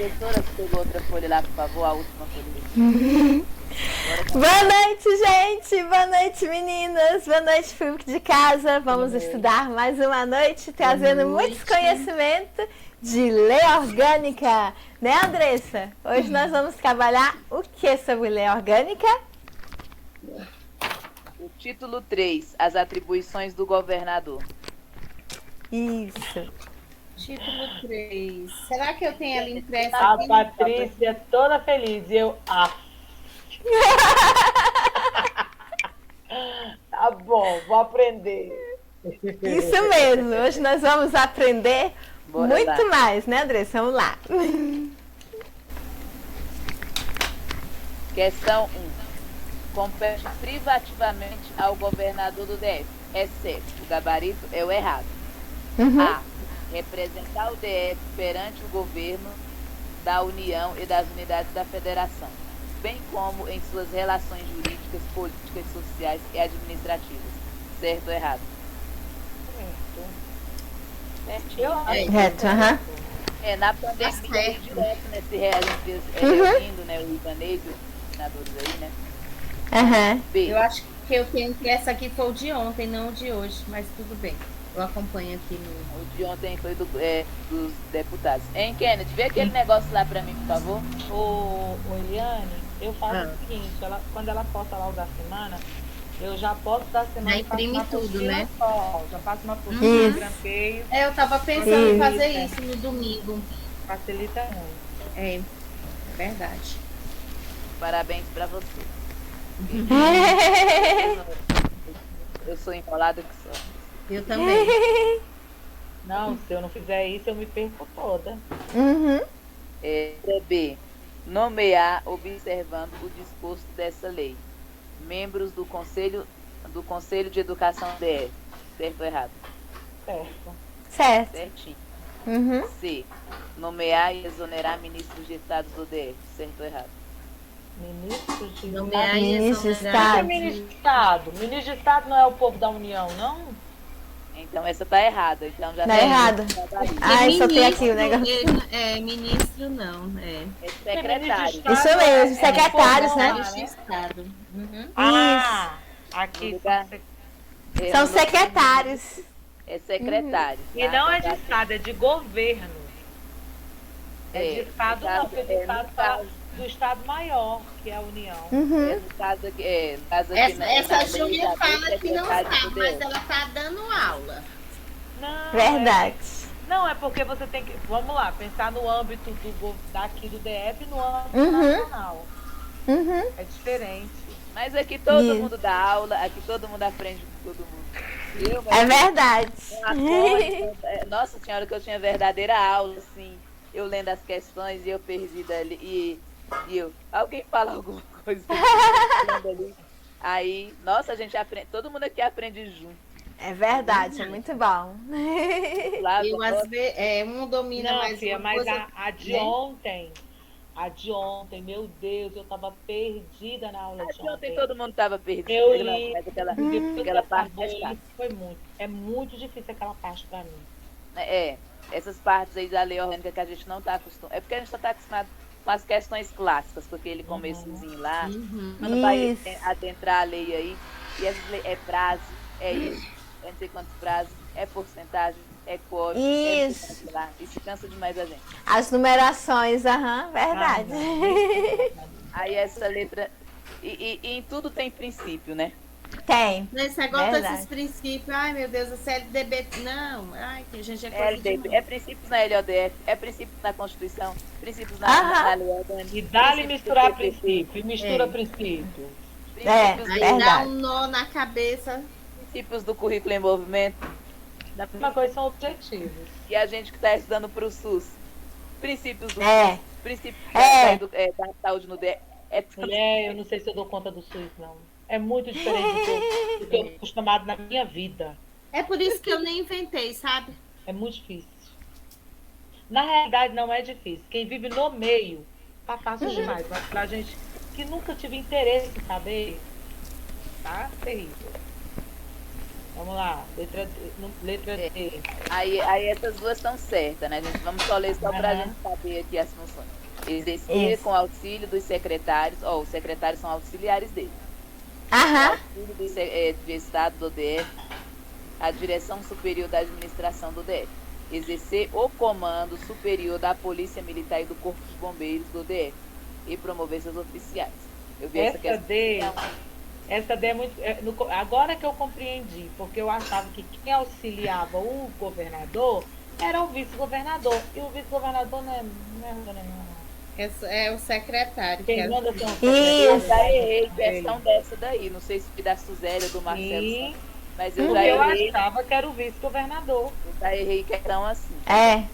Professora, você pegou outra folha lá, por favor, a última folha. Boa noite, gente! Boa noite, meninas! Boa noite, público de casa! Vamos estudar mais uma noite, trazendo muitos conhecimentos de lei orgânica. Né, Andressa? Hoje nós vamos trabalhar o que sobre lei orgânica? O título 3, as atribuições do governador. Isso. Título 3. Será que eu tenho ela impressa A aqui? Patrícia toda feliz. E eu, tá bom, vou aprender. Isso mesmo. Hoje nós vamos aprender Bora muito lá. mais, né, Andressa? Vamos lá. Questão 1. Compete privativamente ao governador do DF, exceto o gabarito é o errado. A. Representar o DF perante o governo da União e das unidades da Federação, bem como em suas relações jurídicas, políticas, sociais e administrativas. Certo ou errado? Certinho. Reto, aham. Na pandemia, certo. direto nesse reunindo, né, o Ibanez, os senadores aí, né? Aham. B. Eu acho que eu tenho que essa aqui foi o de ontem, não o de hoje, mas tudo bem. Eu acompanho aqui no. O de ontem foi dos deputados. Hein, Kennedy? Vê aquele negócio lá pra mim, por favor. Ô, Eliane, eu faço o seguinte, quando ela posta lá o da semana, eu já posto da semana Já e faço imprime uma tudo, apostila né? só. Já faço uma apostila, Isso. grampeio, Eu tava pensando em fazer Isso. isso no domingo. facilita muito. É, verdade. Parabéns pra você. Eu sou enrolada que só. Eu também. Não, se eu não fizer isso, eu me perco toda. Uhum. B. Nomear, observando o disposto dessa lei, membros do Conselho de Educação DF. Certo ou errado? Certo. Certo. Certinho. Uhum. C. Nomear e exonerar ministros de estados do DF. Certo ou errado? Ministro de Nomear e Ministro de exonerar. Estado. Ministro de Estado. Ministro de Estado não é o povo da União, não? Então essa tá errada. Então já Tá tem errado. trabalho. Ai, só tem aqui o negócio. Ministro não, é. É secretário. Isso mesmo, secretários, né? Ministro de Estado. Uhum. Ah, aqui No lugar- São no- secretários. É secretário. E tá? não é de Tá? Estado, é de governo. É de Estado não, porque de Estado fala do Estado maior, que é a União. Uhum. No caso aqui, Essa na Júlia lei, fala que não secretário sabe, do mas DF. ela tá dando aula. Não, Verdade. Não, é porque você tem que, vamos lá, pensar no âmbito daqui do DF e no âmbito Uhum. nacional. Uhum. É diferente. Mas aqui todo Isso. mundo dá aula, aqui todo mundo aprende com todo mundo. É verdade. Nossa senhora, que eu tinha verdadeira aula, assim. Eu lendo as questões e eu perdida ali. E eu, alguém fala alguma coisa? Lendo ali. Aí, nossa, a gente aprende, todo mundo aqui aprende junto. É verdade, é muito bom. Lá, Eu, às vezes, um domina Não, mais filha, uma mas coisa, a de né? ontem, meu Deus, eu tava perdida na aula de ontem ontem. todo mundo tava perdido. Eu li, Mas aquela aquela parte parte mais chata. é muito difícil aquela parte pra mim. Essas partes aí da lei orgânica que a gente não está acostumado. É porque a gente só está acostumado com as questões clássicas, com aquele começozinho lá. Uhum. Quando vai Isso. adentrar a lei aí, e as leis, é prazo, é isso, é não sei quantos prazos, é porcentagem, é código, é não sei Isso. quanto lá. Isso cansa demais a gente. As numerações, aham, verdade. Aí essa letra. E em tudo tem princípio, né? Tem. Esse negócio Verdade. desses princípios, ai meu Deus, a CLDB, não, ai, que a gente é coisa LDB, demais. é princípios na LODF, é princípios na Constituição, princípios na Aham. lei orgânica. E dá-lhe princípios misturar do PPP, princípio, e mistura É. princípio. princípios Aí Verdade. dá um nó na cabeça. princípios do currículo em movimento. Da mesma coisa são objetivos. E a gente que está estudando para o SUS, princípios do É. SUS, princípios É. da saúde no DF. Mulher, eu não sei se eu dou conta do SUS, não. É muito diferente do que eu estou acostumado na minha vida. É por isso que eu nem inventei, sabe? É muito difícil. Na realidade, não é difícil. Quem vive no meio, tá fácil demais. Mas pra gente que nunca tive interesse em saber, tá terrível. Vamos lá. Letra É. D. Aí essas duas estão certas, né, gente? Vamos só ler só para a Aham. gente saber aqui as funções. Exercer Isso. com auxílio dos secretários, os secretários são auxiliares dele. Aham. Auxílio de Estado do DF, a direção superior da administração do DF. Exercer o comando superior da Polícia Militar e do Corpo de Bombeiros do DF e promover seus oficiais. Eu vi essa Essa D, questão. essa D é muito. Agora que eu compreendi, porque eu achava que quem auxiliava o governador era o vice-governador. E o vice-governador não é É o secretário. quem que é- manda são os Isso. Eu secretários. já errei questão dessa daí. Não sei se foi da Suzélia ou do Marcelo Sim. Santos, mas eu Porque já eu errei. achava que era o vice-governador. Eu já errei questão assim. É,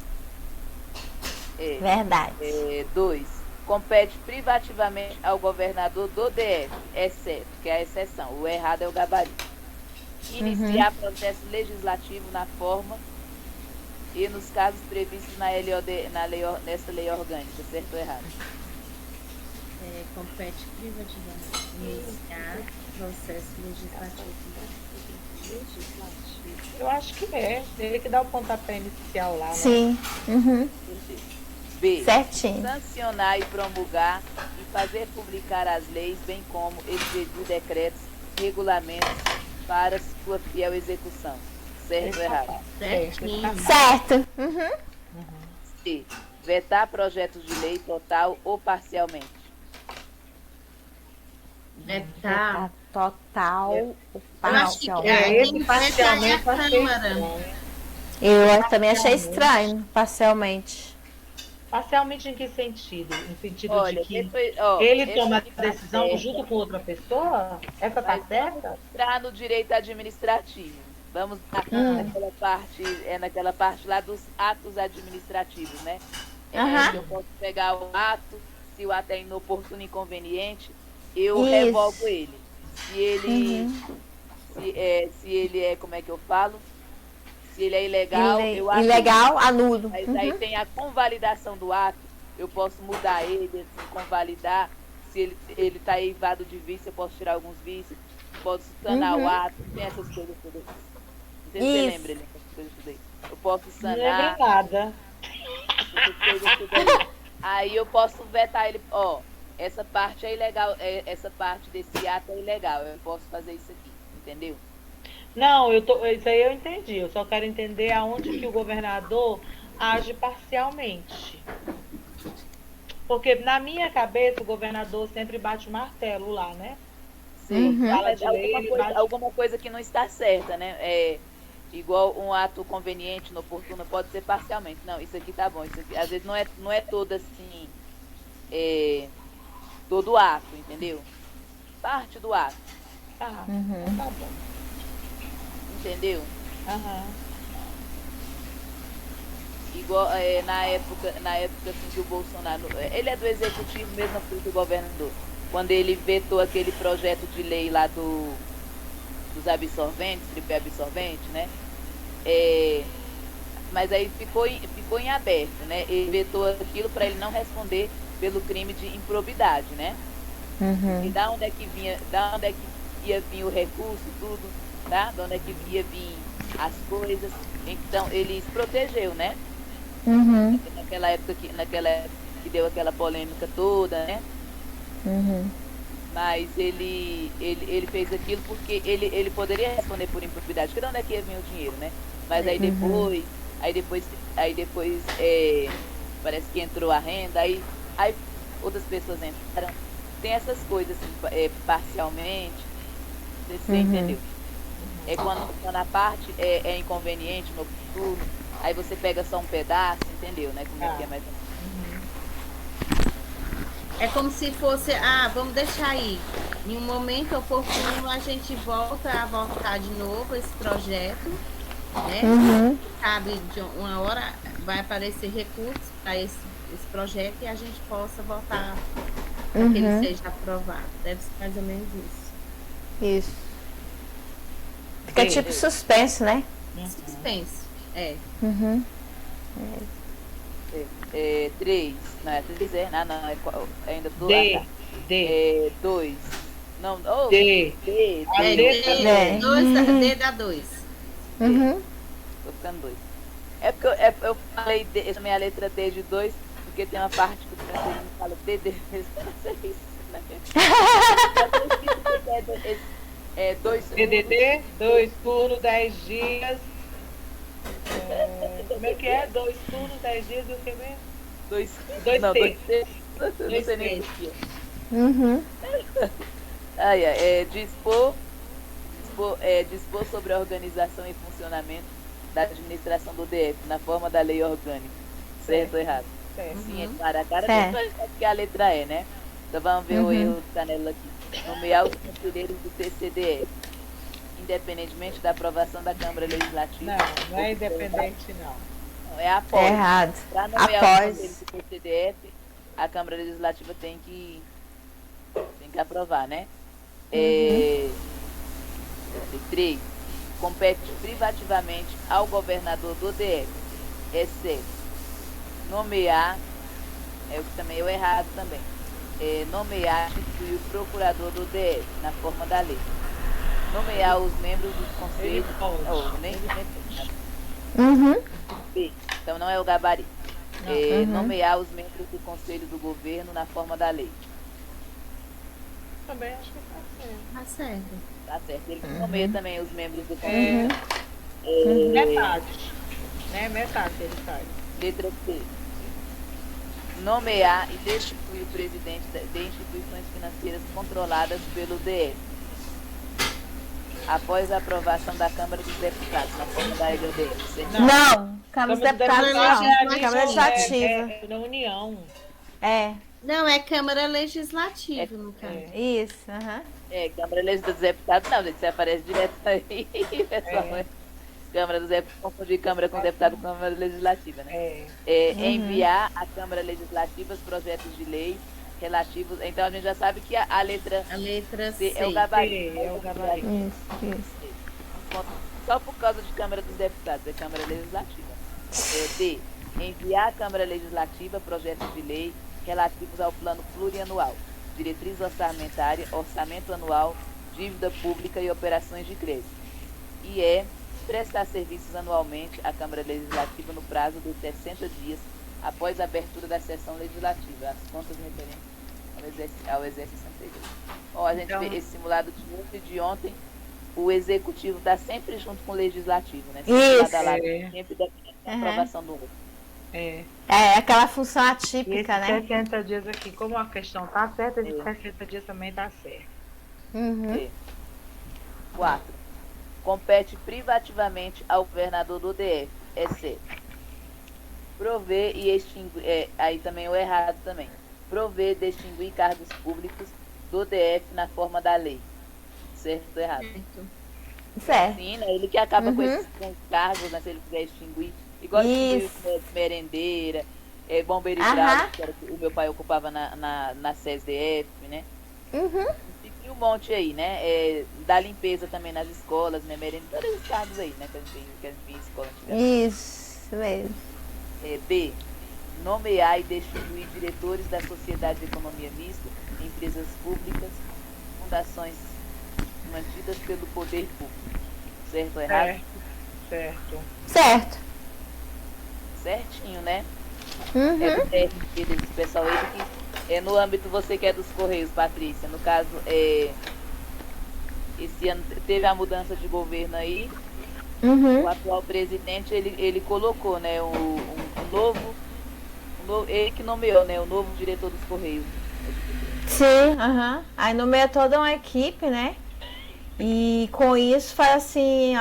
É. verdade. 2. Compete privativamente ao governador do DF, exceto, que é a exceção, o errado é o gabarito. Iniciar processo legislativo na forma e nos casos previstos nessa lei orgânica, certo ou errado? Compete privativamente iniciar processo legislativo. Eu acho que é. Ele que dá o pontapé inicial lá, né? Sim. Uhum. B. Certinho. Sancionar e promulgar e fazer publicar as leis, bem como expedir decretos, regulamentos para sua fiel execução. Certo ou errado? Certinho. Certo. Uhum. C. Vetar projetos de lei total ou parcialmente. Tá. Total. Eu acho que Parcial. Esse quem parcialmente vai achei a Câmara. estranho. Eu também achei estranho, parcialmente. Parcialmente em que sentido? No sentido Olha, de que ele ele toma aqui a tá decisão certo, junto com outra pessoa? Essa tá mas certa? vamos entrar no direito administrativo. Vamos naquela parte lá dos atos administrativos, né? Aham. Eu posso pegar o ato, se o ato é inoportuno e inconveniente, eu Isso. revogo ele. Se ele é, como é que eu falo? Se ele é ilegal, eu anulo. Ilegal, anulo. Mas aí tem a convalidação do ato, eu posso mudar ele, assim, convalidar. Se ele está eivado de vício, eu posso tirar alguns vícios, posso sanar o ato, tem essas coisas todas. Não sei se você Isso. lembra, Helena, essas coisas tudo aí. Eu posso Não sanar lembro nada. essas coisas tudo aí. Aí eu posso vetar ele, essa parte é ilegal, essa parte desse ato é ilegal, eu posso fazer isso aqui, entendeu? Não, isso aí eu entendi. Eu só quero entender aonde que o governador age parcialmente. Porque na minha cabeça o governador sempre bate o martelo lá, né? Sim, Uhum. mas de lei, ele bate- alguma coisa que não está certa, né? Igual um ato conveniente, inoportuno, pode ser parcialmente. Não, isso aqui tá bom. Isso aqui, às vezes não é todo assim, todo ato, entendeu? Parte do ato, Tá, Uhum. tá bom. entendeu? Aham. Igual na época assim, que o Bolsonaro, ele é do executivo mesmo assim do governador. Quando ele vetou aquele projeto de lei lá dos absorventes, tripé absorvente, né? Mas aí ficou em aberto, né? Ele vetou aquilo para ele não responder pelo crime de improbidade, né? E Uhum. da onde é que ia vir o recurso, tudo, tá? Da onde é que ia vir as coisas. Então, ele se protegeu, né? Uhum. Naquela época que deu aquela polêmica toda, né? Uhum. Mas ele fez aquilo porque ele poderia responder por improbidade, porque de onde é que ia vir o dinheiro, né? Mas aí depois parece que entrou a renda, aí outras pessoas entraram. Tem essas coisas assim, parcialmente, não sei se você entendeu. É quando a parte é inconveniente no futuro, aí você pega só um pedaço, entendeu, né? Como é que é mais ou menos. É como se fosse, vamos deixar aí. Em um momento oportuno a gente volta a votar de novo esse projeto, né? Uhum. Sabe, de uma hora vai aparecer recursos para esse projeto e a gente possa votar para que ele seja aprovado. Deve ser mais ou menos isso. Isso. Fica tipo suspenso, né? Suspense. Uhum. 3. Não é 3, não, ainda tô. D. D. 2. Não, D. D. A letra D. D dá 2. Uhum. Tô ficando 2. É porque eu falei, eu chamei a letra D de 2, porque tem uma parte que o francês me fala DD, eu não sei isso, né? É 2 DDD, 2 turnos, 10 dias. Como é que é? 2 turnos, 10 dias e o que mesmo? 2 Não, 2 T. Não Dois sei nem T. porquê. Uhum. Dispor sobre a organização e funcionamento da administração do DF, na forma da lei orgânica. Certo ou errado? Certo. Sim, é clara a cara, Certo. mas que a letra é, né? Então vamos ver o erro do Canela aqui. Nomear os conselheiros do TCDF, independentemente da aprovação da Câmara Legislativa. Não é independente, não. Não, é após. É errado. Para nomear os conselheiros Após. do TCDF, a Câmara Legislativa tem que aprovar, né? 3. Compete privativamente ao governador do DF, exceto nomear, é o que também é errado também, nomear e instituir o procurador do DF, na forma da lei. Nomear os membros dos conselhos. Uhum. B. Então não é o gabarito. Nomear os membros do Conselho do Governo na forma da lei. Também acho que tá certo. Tá certo. Tá certo. Ele nomeia também os membros do Conselho. Metade. Né? Metade ele faz. Letra C. Nomear e destituir o presidente de instituições financeiras controladas pelo DF. Após a aprovação da Câmara dos Deputados, na forma da LDF. Certo? Não, Câmara dos Deputados não. Câmara Legislativa. É na União. É, Não, é Câmara Legislativa, no caso. isso. Aham. Câmara Legislativa dos Deputados, não, gente, você aparece direto aí, pessoal. Câmara dos Deputados, confundir Câmara com deputado com Câmara Legislativa, né? Enviar à Câmara Legislativa os projetos de lei relativos. Então a gente já sabe que a letra A letra C C. é o gabarito. É o gabarito. Isso. Só por causa de Câmara dos Deputados, é Câmara Legislativa. D. Enviar à Câmara Legislativa projetos de lei relativos ao plano plurianual, diretriz orçamentária, orçamento anual, dívida pública e operações de crédito. E prestar serviços anualmente à Câmara Legislativa no prazo de 60 dias após a abertura da sessão legislativa, as contas referentes ao exercício anterior. Ó, a gente vê esse simulado de ontem e de ontem, o executivo está sempre junto com o legislativo, né? Isso. Sempre da aprovação do outro. É aquela função atípica, Esses né? 60 dias aqui, como a questão tá certa, esses 60 dias também tá certo. Uhum. 4. Compete privativamente ao governador do DF, exceto prover e extinguir, aí também o errado também, prover e extinguir cargos públicos do DF na forma da lei. Certo ou errado? Certo. Sim, né? Ele que acaba com esses cargos, né? Se ele quiser extinguir. Igual extinguir merendeira, bombeiro hidráulico, que era o que o meu pai ocupava na SESDF, né? E um monte aí, né? Da limpeza também nas escolas, né? Merendeira, todos esses cargos aí, né? Que a gente tem em escola antigamente. Isso mesmo. B. Nomear e destituir diretores da Sociedade de Economia Mista, empresas públicas, fundações mantidas pelo poder público. Certo ou errado? Certo. Certinho, né? Uhum. É do TRT desse pessoal aí que no âmbito você que é dos Correios, Patrícia. No caso, esse ano teve a mudança de governo aí. O atual presidente, ele colocou, né, ele que nomeou, né, o novo diretor dos Correios. Sim, aí nomeia toda uma equipe, né? E com isso faz assim,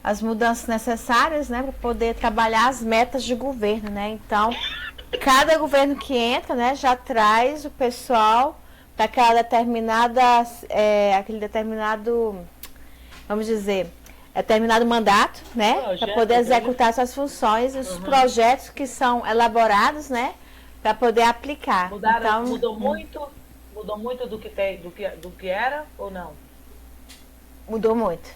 as mudanças necessárias, né, para poder trabalhar as metas de governo, né? Então, cada governo que entra, né, já traz o pessoal para aquele determinado, vamos dizer, determinado mandato, né, para poder executar suas funções, os projetos que são elaborados, né, para poder aplicar. Mudou muito do que era ou não? Mudou muito.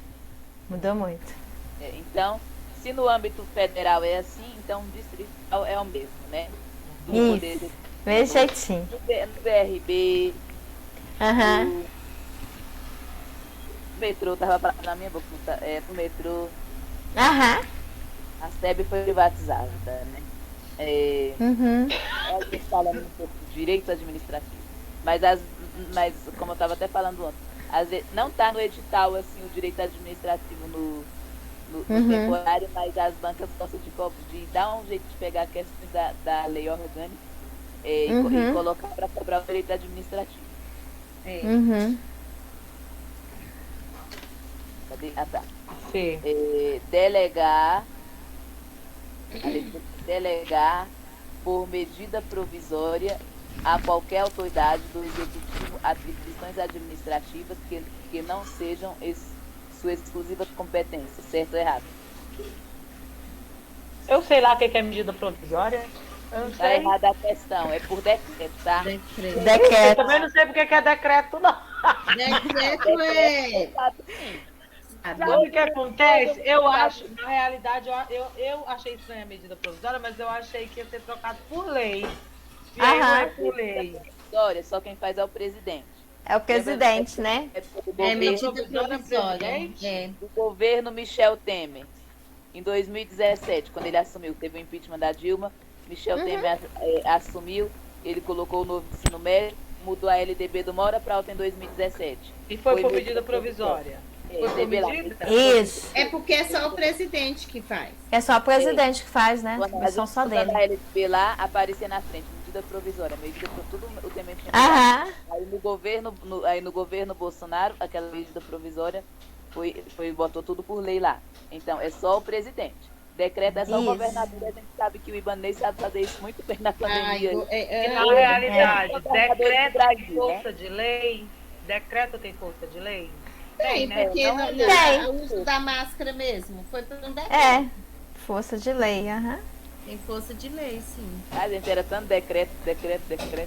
Então, se no âmbito federal é assim, então o distrital é o mesmo, né? Isso, mesmo jeitinho. No BRB, no metrô, tava na minha boca, no metrô, Aham. A SEB foi privatizada, né? Uhum. A gente falando um pouco de direito administrativo. Mas como eu estava até falando ontem, às vezes, não está no edital assim, o direito administrativo no temporário, mas as bancas gostam de dar um jeito de pegar questões da lei orgânica e colocar para cobrar o direito administrativo. Uhum. Cadê? Ah, tá. Sim. Delegar por medida provisória a qualquer autoridade do Executivo atribuições administrativas que não sejam sua exclusiva competência, certo ou errado? Eu sei lá o que é medida provisória. Eu não Está sei. errada a questão, é por decreto, tá? Decreto. Eu Decreto. também não sei porque que é decreto, não. Decreto é. Sabe o que acontece? Eu acho, na realidade, eu achei estranha a medida provisória, mas eu achei que ia ser trocado por lei. E aí não é por lei. Provisória, só quem faz é o presidente. É o presidente, né? É do É governo, medida provisória provisória. presidente? É. do governo Michel Temer. Em 2017, quando ele assumiu, teve o impeachment da Dilma, Michel Temer assumiu, ele colocou o novo ensino médio, mudou a LDB de uma hora para outra em 2017. E foi por medida provisória. Foi por LDB lá. medida? Isso. É porque é só o presidente que faz. É só o presidente que faz, né? Quando Não são só dele. a LDB lá, aparecia na frente, medida provisória, medida para tudo o Temer tinha. Aham. Aí no governo Bolsonaro, aquela medida provisória botou tudo por lei lá. Então, é só o presidente. Decreto é só o Isso. governador, a gente sabe que o Ibanez sabe fazer isso muito bem na pandemia. E na realidade, decreto tem Brasil, força de lei? Decreto tem força de lei? Tem, né? porque Não, tem. o uso da máscara mesmo foi por um decreto. É. Força de lei, aham. Tem força de lei, sim. A gente era tanto decreto. A gente tem decreto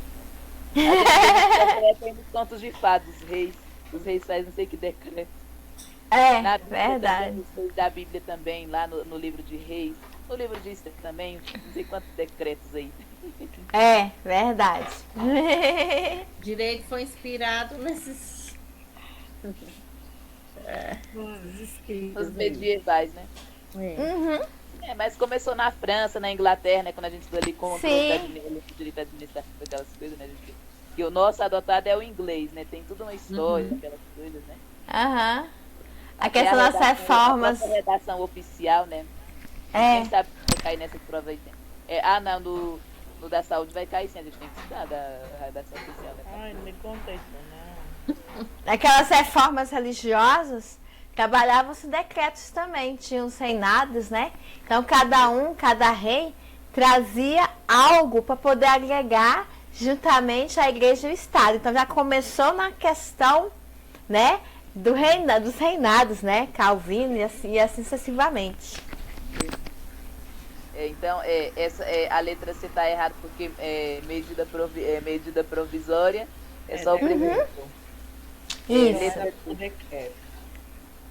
aí nos contos de fadas, os reis fazem não sei que decreto. É, Na Bíblia verdade. também, os reis da Bíblia também, lá no livro de Reis, no livro de Esther também, não sei quantos decretos aí. É, verdade. Direito foi inspirado nesses. Os medievais, né? Uhum. Mas começou na França, na Inglaterra, né? Quando a gente estuda ali contra Sim. o direito administrativo, aquelas coisas, né? E o nosso adotado é o inglês, né? Tem tudo uma história, aquelas coisas, né? Aham. A Até questão das redação- reformas. A redação oficial, né? É. Quem sabe se vai cair nessas provas aí. Não, no da saúde vai cair sim, a gente tem que estudar da redação oficial, né? Ai, não me conta isso, não. Aquelas reformas religiosas, trabalhavam-se decretos também, tinham os reinados, né? Então cada rei trazia algo para poder agregar juntamente a igreja e o Estado. Então já começou na questão, né, dos reinados, né? Calvino e assim sucessivamente. Então, a letra C está errada porque medida provisória é só o primeiro. Isso. Letra O decreto.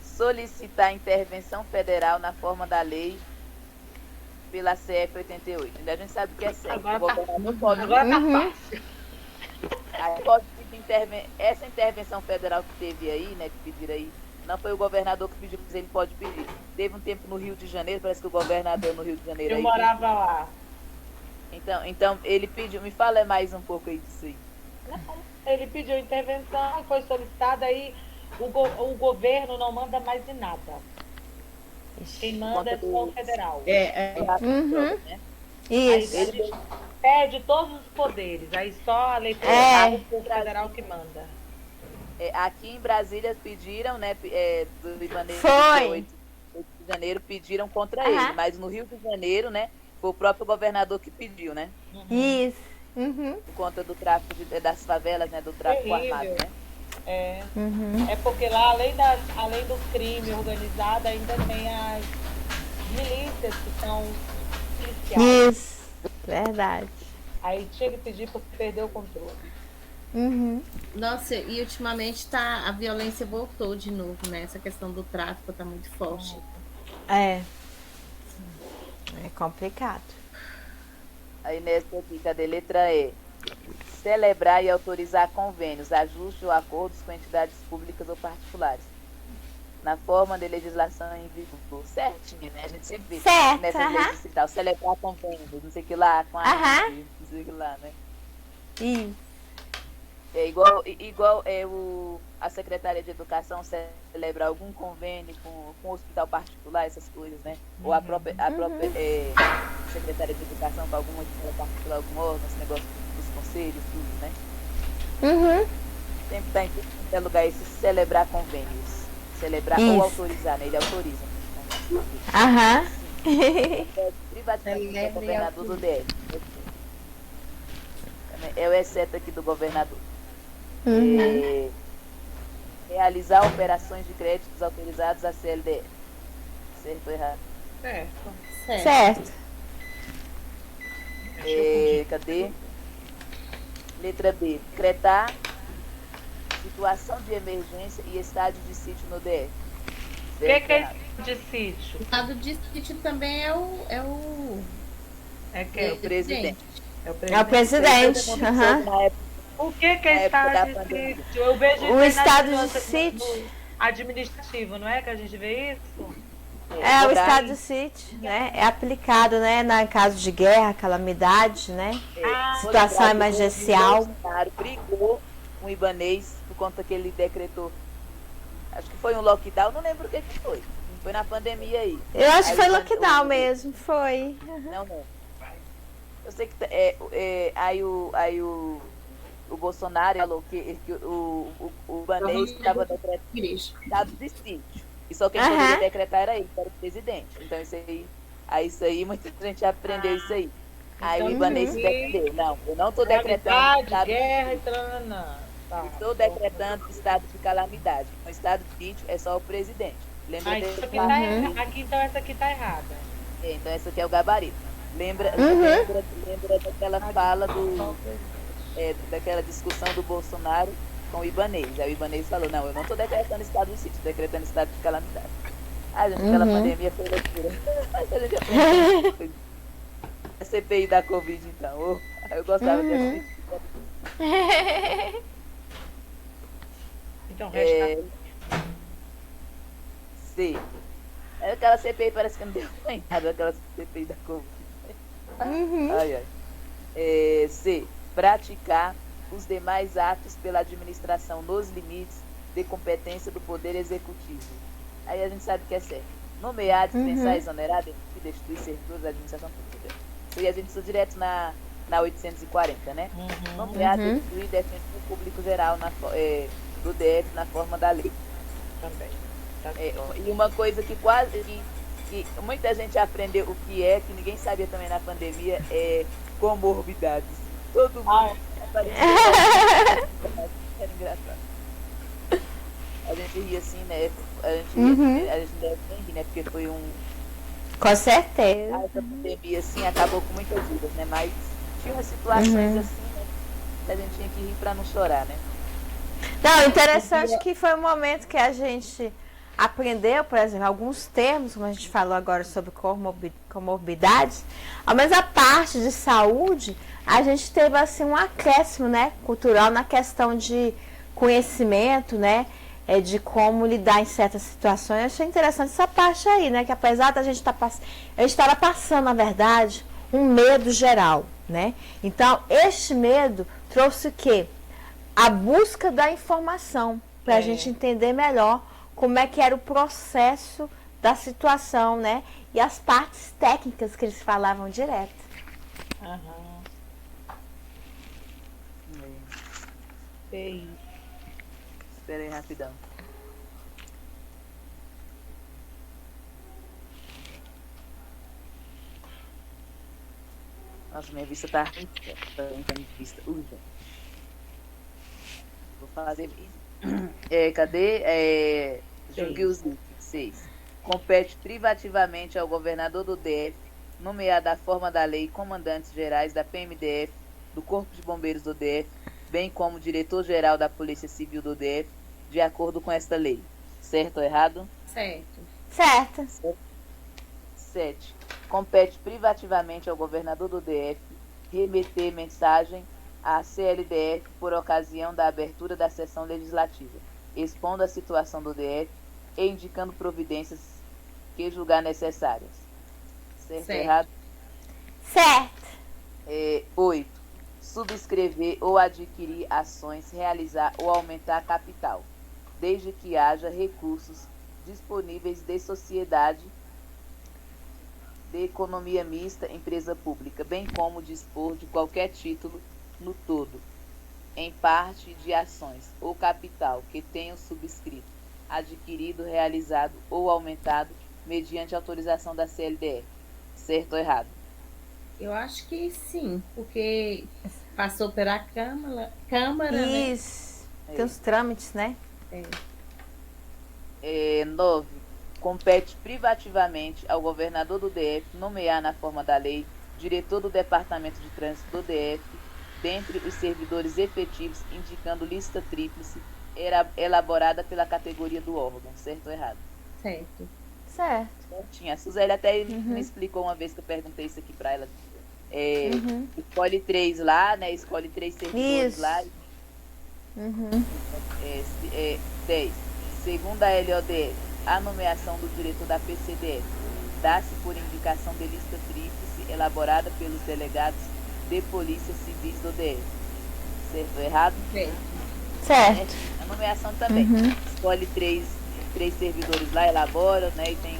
solicitar intervenção federal na forma da lei pela CF 88. Ainda a gente sabe que é CF. Agora O tá- governador pode. Agora tá fácil. Aí pode pedir essa intervenção federal que teve aí, né, que pediram aí, não foi o governador que pediu, mas ele pode pedir. Teve um tempo no Rio de Janeiro, parece que o governador no Rio de Janeiro Eu aí. morava lá. Então ele pediu, me fala mais um pouco aí disso aí. Ele pediu intervenção, foi solicitada, aí o governo não manda mais em nada. Quem manda é só o federal. Uhum. Né? Aí a Isso. gente perde todos os poderes, aí só a lei É. federal, o federal que manda. Aqui em Brasília pediram, né, do Ibanez Foi. 8 de janeiro pediram contra Aham. ele, mas no Rio de Janeiro, né, foi o próprio governador que pediu, né, Isso. Uhum. por conta do tráfico das favelas, né, do tráfico Terrível. armado, né. É, Uhum. é porque lá, além do crime organizado, ainda tem as milícias que são policiais. Isso. Verdade. Aí tinha que pedir porque perdeu o controle. Uhum. Nossa, e ultimamente a violência voltou de novo, né? Essa questão do tráfico tá muito forte. É. É complicado. Aí nessa aqui, cadê? Letra E. Celebrar e autorizar convênios, ajustes ou acordos com entidades públicas ou particulares. na forma de legislação em vigor. Certinho, né? A gente sempre vê Certo, nessas leis e tal, celebrar convênios, não sei o que lá, com a não sei o que lá, né? Isso. É igual a Secretaria de Educação celebrar algum convênio com o hospital particular, essas coisas, né? Ou a própria Secretaria de Educação com alguma escola particular, algum órgão, esse negócio dos conselhos, tudo, né? Uhum. Sempre está em qualquer lugar esse celebrar convênios. Celebrar Isso. ou autorizar, né? Ele autoriza. Aham. Privatizar o governador do DF. É o exceto aqui do governador. Uhum. Realizar operações de créditos autorizados à CLDF. Certo ou errado? Certo. Cadê? Letra B. Decretar situação de emergência e estádio de sítio no DF. O que é estado de sítio? O estado de sítio também é o presidente. É o presidente. Uhum. O que é estado de sítio? Eu vejo O estado de no sítio administrativo, não é que a gente vê isso? o estado de sítio, né? É aplicado, né? Na caso de guerra, calamidade, né? Situação emergencial. O Bolsonaro brigou com o Ibanez por conta que ele decretou. Acho que foi um lockdown, não lembro o que foi. Foi na pandemia aí. Eu acho que foi lockdown mesmo, foi. Não. Eu sei que aí o Bolsonaro falou que o Ibanez estava decretando estado de sítio. E só quem poderia decretar era ele, era o presidente. Então isso aí muita gente aprendeu isso aí. Aí o Ibanez se defendeu. Não, eu não estou decretando estado guerra de sítio. Estou decretando estado de calamidade. O estado de sítio é só o presidente. Lembra isso aqui aqui, então essa aqui está errada. Então essa aqui é o gabarito. Lembra daquela fala daquela discussão do Bolsonaro com o Ibanez. Aí o Ibanez falou, não, eu não estou decretando estado de sítio, estou decretando estado de calamidade. Gente, aquela pandemia foi loucura. A CPI da Covid, então. Eu gostava de assistir. Então, resta... C. Aquela CPI parece que não deu nem nada, aquela CPI da Covid. C. Praticar os demais atos pela administração nos limites de competência do Poder Executivo. Aí a gente sabe que é certo. Nomear, dispensar, exonerar, demitir, destituir servidores da administração pública. Isso aí a gente está direto na 840, né? Nomear, destituir, defender o público geral do DF na forma da lei. Também. E uma coisa que que muita gente aprendeu o que ninguém sabia também na pandemia, é comorbidades. Todo mundo aparecia. Era engraçado. A gente ria assim, né? A gente deve nem rir, né? Porque foi Com certeza. Essa pandemia, assim, acabou com muitas vidas, né? Mas tinha umas situações assim, né? Que a gente tinha que rir pra não chorar, né? Não, interessante que foi um momento que a gente aprendeu, por exemplo, alguns termos, como a gente falou agora sobre comorbidades, ao menos a parte de saúde, a gente teve assim um acréscimo, né, cultural na questão de conhecimento, né, de como lidar em certas situações. Eu achei interessante essa parte aí, né, que apesar da gente eu estava passando, na verdade, um medo geral, né. Então, este medo trouxe o quê? A busca da informação, para a gente entender melhor como é que era o processo da situação, né? E as partes técnicas que eles falavam direto. Espera aí, rapidão. Nossa, minha vista tá vista. Vou fazer isso. Cadê? Julgue os itens. 6. Compete privativamente ao governador do DF, nomear da forma da lei comandantes gerais da PMDF, do Corpo de Bombeiros do DF, bem como diretor-geral da Polícia Civil do DF, de acordo com esta lei. Certo ou errado? Certo. 7. Compete privativamente ao governador do DF remeter mensagem à CLDF por ocasião da abertura da sessão legislativa, expondo a situação do DF e indicando providências que julgar necessárias. Certo ou Certo. errado? Certo. 8. Subscrever ou adquirir ações, realizar ou aumentar capital, desde que haja recursos disponíveis de sociedade, de economia mista, empresa pública, bem como dispor de qualquer título no todo, em parte de ações ou capital que tenham subscrito, adquirido, realizado ou aumentado mediante autorização da CLDF. Certo ou errado? Eu acho que sim, porque passou pela Câmara, né? Isso. Tem os trâmites, né? 9. Compete privativamente ao governador do DF nomear na forma da lei diretor do Departamento de Trânsito do DF, dentre os servidores efetivos, indicando lista tríplice elaborada pela categoria do órgão. Certo ou errado? Certo. Certo. Certinho. A Suzeli até me explicou uma vez que eu perguntei isso aqui para ela. Escolhe 3 lá, né? Escolhe 3 servidores Isso. lá. 10. Segundo a LODF, a nomeação do diretor da PCDF dá-se por indicação de lista tríplice elaborada pelos delegados de polícia civis do DF. Certo ou errado? Certo. A nomeação também. Escolhe 3 servidores lá, elabora, né? E tem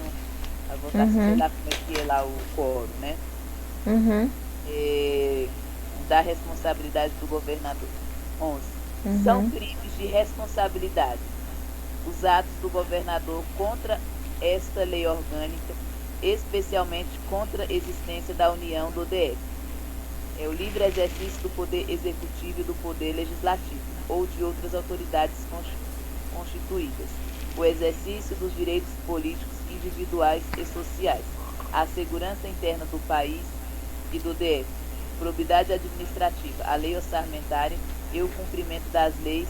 a votação, sei lá como é que é lá o quórum, né? Da responsabilidade do governador. 11. São crimes de responsabilidade os atos do governador contra esta lei orgânica, especialmente contra a existência da União do DF. É o livre exercício do poder executivo e do poder legislativo, ou de outras autoridades constituídas. O exercício dos direitos políticos individuais e sociais. A segurança interna do país e do DF. Probidade administrativa, a lei orçamentária e o cumprimento das leis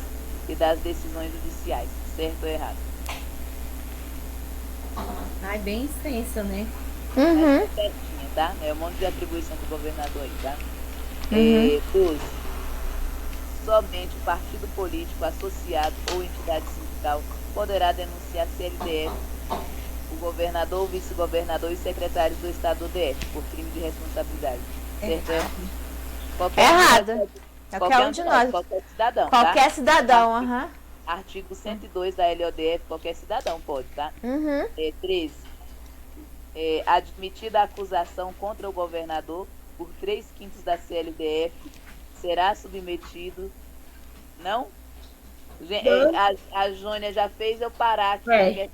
e das decisões judiciais. Certo ou errado? Ai, bem extensa, né? Mas é certinha, tá? É um monte de atribuição do governador aí, tá? 12. Somente o partido político associado ou entidade sindical poderá denunciar a CLDF, o governador, o vice-governador e secretários do Estado do DF por crime de responsabilidade. Certo? Errado. Qualquer um de nós. Qualquer cidadão, Qualquer tá? cidadão, Artigo 102 da LODF, qualquer cidadão pode, tá? 13. Admitida a acusação contra o governador por 3/5 da CLDF, será submetido. Não? A Jônia já fez eu parar aqui. Né?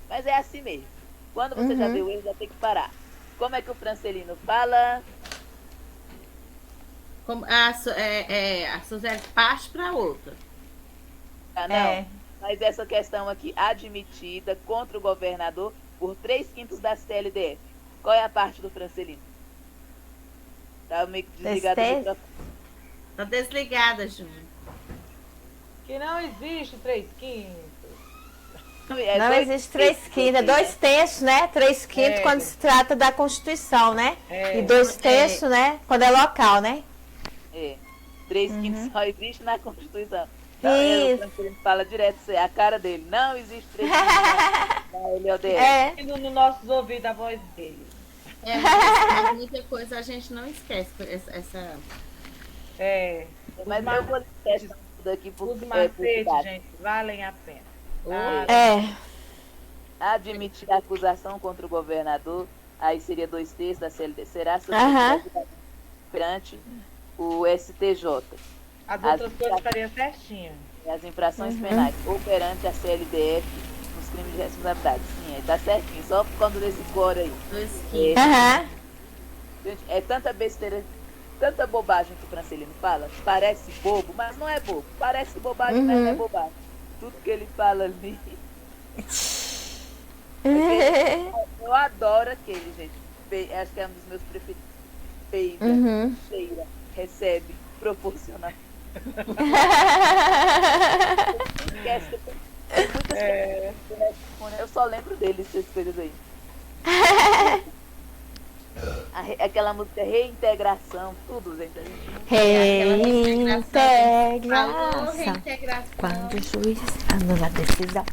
Mas é assim mesmo. Quando você já deu erro, já tem que parar. Como é que o Francelino fala? Como a Suzeli parte para outra. Não, mas essa questão aqui, admitida contra o governador por 3/5 da CLDF. Qual é a parte do Francelino? Tá meio que desligada do microfone. Tá desligada, Júnior. Que não existe 3/5. Não existe 3/5, é 2/3, né? 3/5 quando se trata da Constituição, né? E 2/3, né? Quando é local, né? 3/5 só existe na Constituição. Isso. Ele fala direto, é a cara dele. Não existe 3/5 na LODF. E nos nossos ouvidos a voz dele. Muita coisa a gente não esquece. Essa... Mas eu vou testar tudo aqui por os macetes, gente, valem a pena. Admitir a acusação contra o governador, aí seria 2/3 da CLD, será submetida perante o STJ. As outras coisas fariam certinho. As infrações penais, ou perante a CLDF, nos crimes de responsabilidade. Sim, tá certinho, só por conta desse core aí. Gente, é tanta besteira, tanta bobagem que o Francelino fala, parece bobo, mas não é bobo. Parece bobagem, mas não é bobagem. Tudo que ele fala ali. Eu adoro aquele, gente. Acho que é um dos meus preferidos. Peida, cheira, recebe, proporcional. Esquece. Tem muitas coisas. Eu só lembro dele, essas coisas aí. Aquela música Reintegração, tudo, gente. Reintegração. Quando o juiz anula a decisão.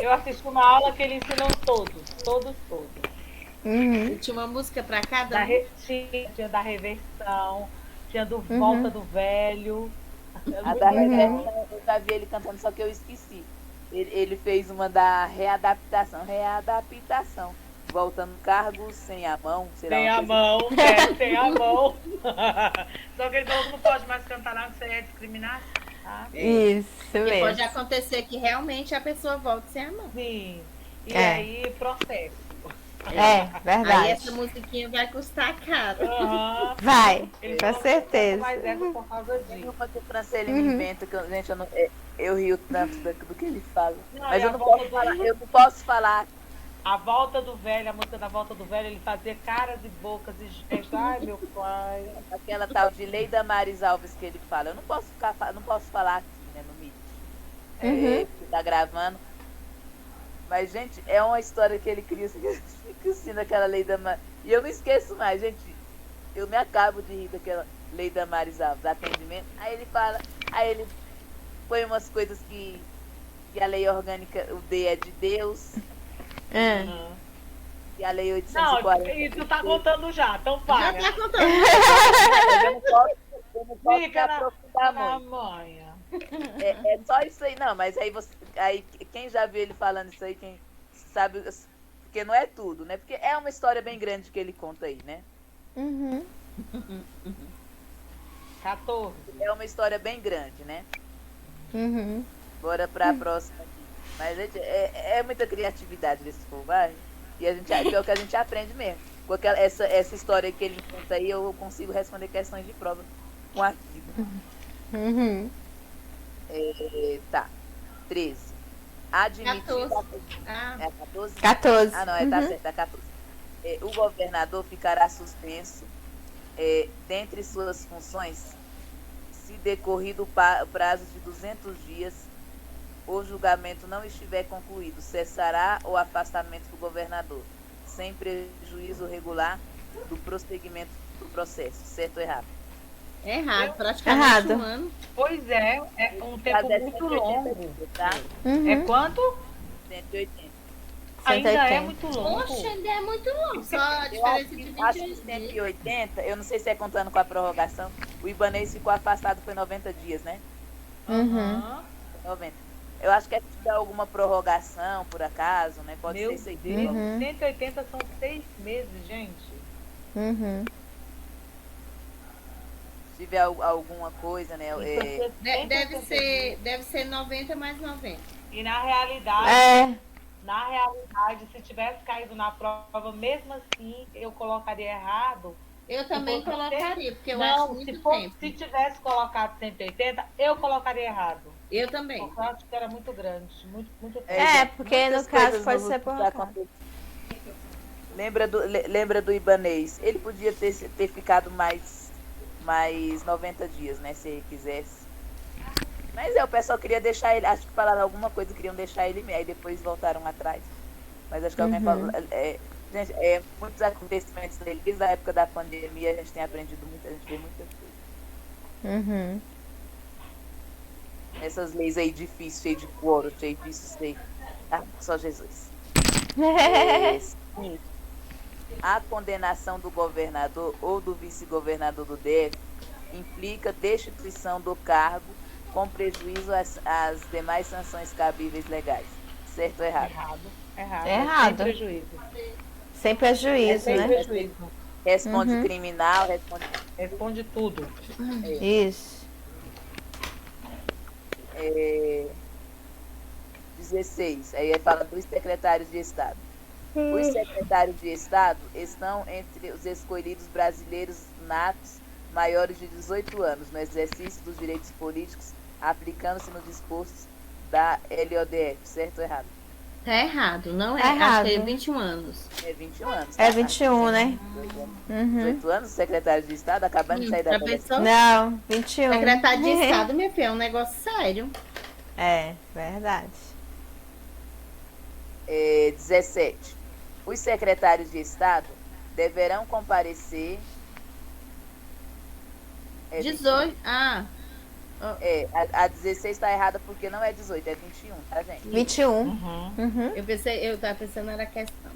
Eu assisti uma aula que ele ensinou todos. Uhum. E tinha uma música para cada Da um. tinha da reversão, tinha do Volta do Velho. É A muito da legal. reversão, eu já vi ele cantando, só que eu esqueci. Ele fez uma da readaptação. Voltando cargo sem a mão, será Sem uma a coisa mão, sem a mão. Só que ele falou que não pode mais cantar não, que isso aí é discriminação. Tá? Isso E pode mesmo. acontecer que realmente a pessoa volte sem a mão. Sim. E É. aí, processo. É, Aí verdade. essa musiquinha vai custar caro. Aham. Vai, Ele com falou que certeza. Mas é por causa Tem disso. uma que o Francês me inventa, que gente, eu rio tanto do que ele fala. Não, Mas e eu a não volta posso do- falar, eu não posso falar. A volta do velho, a música da volta do velho, ele fazia caras e bocas e gestos. Ai, meu pai. Aquela tal de Leida Maris Alves que ele fala. Eu não posso falar aqui, né, no mídia. Que tá gravando. Mas, gente, é uma história que ele cria, fica assim naquela Leida Maris. E eu não esqueço mais, gente. Eu me acabo de rir daquela Leida Maris Alves, atendimento. Aí ele põe umas coisas que a lei orgânica, o D é de Deus, É. Uhum. e a lei Não, 840. e tu tá contando já, então Já para. tá contando. Mas eu não posso me Fica aprofundar na muito. manha. É só isso aí, não, mas aí quem já viu ele falando isso aí, quem sabe, porque não é tudo, né? Porque é uma história bem grande que ele conta aí, né? Uhum. 14. É uma história bem grande, né? Uhum. Bora pra próxima aqui. Mas gente, é muita criatividade desse povo, vai. E pior que a gente aprende mesmo. Com essa história que ele conta aí, eu consigo responder questões de prova com artigo. Uhum. Tá. 13. Admitir. 14. Ah, É a 14? 14. Ah, não, tá certo, é 14. O governador ficará suspenso dentre suas funções se decorrido o prazo de 200 dias o julgamento não estiver concluído, cessará o afastamento do governador, sem prejuízo regular do prosseguimento do processo. Certo ou errado? errado, praticamente Errado. um ano. Pois é um tempo muito longo. dias, tá? Uhum. É quanto? 180. Ainda é 180. muito longo. Poxa, ainda é muito longo. Só a Eu acho diferença de que 28 dias. 180, eu não sei se é contando com a prorrogação, o Ibanez ficou afastado foi 90 dias, né? Uhum. Aham. 90. Eu acho que é se tiver alguma prorrogação, por acaso, né? Pode ser Meu isso aí. Deus, Uhum. 180 são 6 meses, gente. Uhum. Se tiver alguma coisa, né? Deve ser 90 mais 90. E na realidade, É. se tivesse caído na prova, mesmo assim, eu colocaria errado. Eu também fosse colocaria, porque eu Não, acho muito tempo. se tivesse colocado 180, eu colocaria errado. Eu também. Porque eu acho que era muito grande, muito tempo. É, porque no muitas caso coisas pode no ser que por tá acontecendo. Lembra do Ibanez? Ele podia ter ficado mais 90 dias, né? Se ele quisesse. Mas o pessoal queria deixar ele. Acho que falaram alguma coisa, queriam deixar ele meio. Aí depois voltaram atrás. Mas acho que alguém falou. Gente, muitos acontecimentos dele, desde a época da pandemia, a gente tem aprendido muito, a gente vê muitas coisas. Uhum. Essas leis aí difíceis, cheio de quórum, cheio disso, sei. Ah, só Jesus. Sim. A condenação do governador ou do vice-governador do DF implica destituição do cargo com prejuízo às demais sanções cabíveis legais. Certo ou errado? Errado. Errado. Sem prejuízo. Sem prejuízo, Sem né? prejuízo. Responde Uhum. criminal, responde. Responde tudo. Isso. 16. Aí fala dos secretários de Estado. Os secretários de Estado estão entre os escolhidos brasileiros natos maiores de 18 anos no exercício dos direitos políticos, aplicando-se nos dispostos da LODF. Certo ou errado? Tá errado, não é? Tá errado. Acho que é 21 anos. É 21 anos. É 21, né? 18 anos. Uhum. 18 anos, secretário de Estado, acabando de sair da Já adolescência. pensou? Não, 21. Secretário de Estado, meu filho, é um negócio sério. É, verdade. 17. Os secretários de Estado deverão comparecer. 18. Ah, A 16 está errada porque não é 18, é 21, tá, gente? 21. Uhum. Eu tava pensando era questão.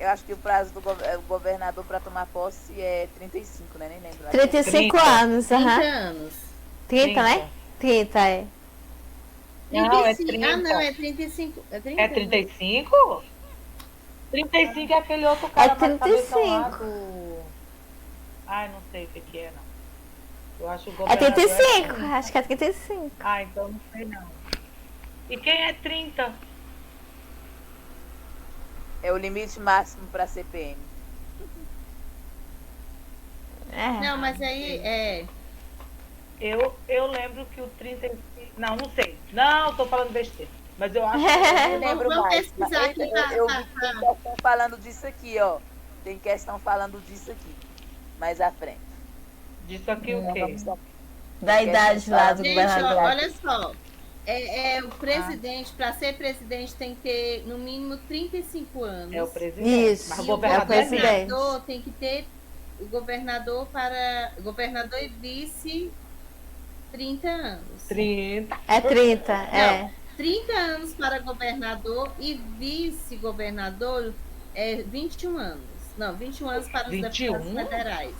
Eu acho que o prazo do governador para tomar posse é 35, né? Nem lembro. 35 30. anos, 30 aham. anos. 30, né? 30, é. Não, é 35. Ah, 30. não, é 35. É 30? É 35? 35 é aquele outro cara mais cabeção lá 35. do... Ai, não sei o que é, não. Eu acho que o É governador 35, 30. acho que é 35. Ah, então não sei não. E quem é 30? É o limite máximo para CPM. Não, mas aí é. Eu lembro que o 35... Não, não sei. Não, tô falando besteira. Mas eu acho que Eu lembro Vamos mais. pesquisar aqui. Eu vi que tem questão falando disso aqui, ó. Tem questão falando disso aqui. Mais à frente. disso aqui o Então, quê? vamos só- Da idade lá do Gente, governador. olha só. O presidente, para ser presidente, tem que ter no mínimo 35 anos. É o presidente. Isso, Mas o E o governador é presidente. governador tem que ter o governador e vice 30 anos. 30. É 30, Não, é. 30 anos para governador e vice-governador é 21 anos. Não, 21 anos para os 21? deputados federais.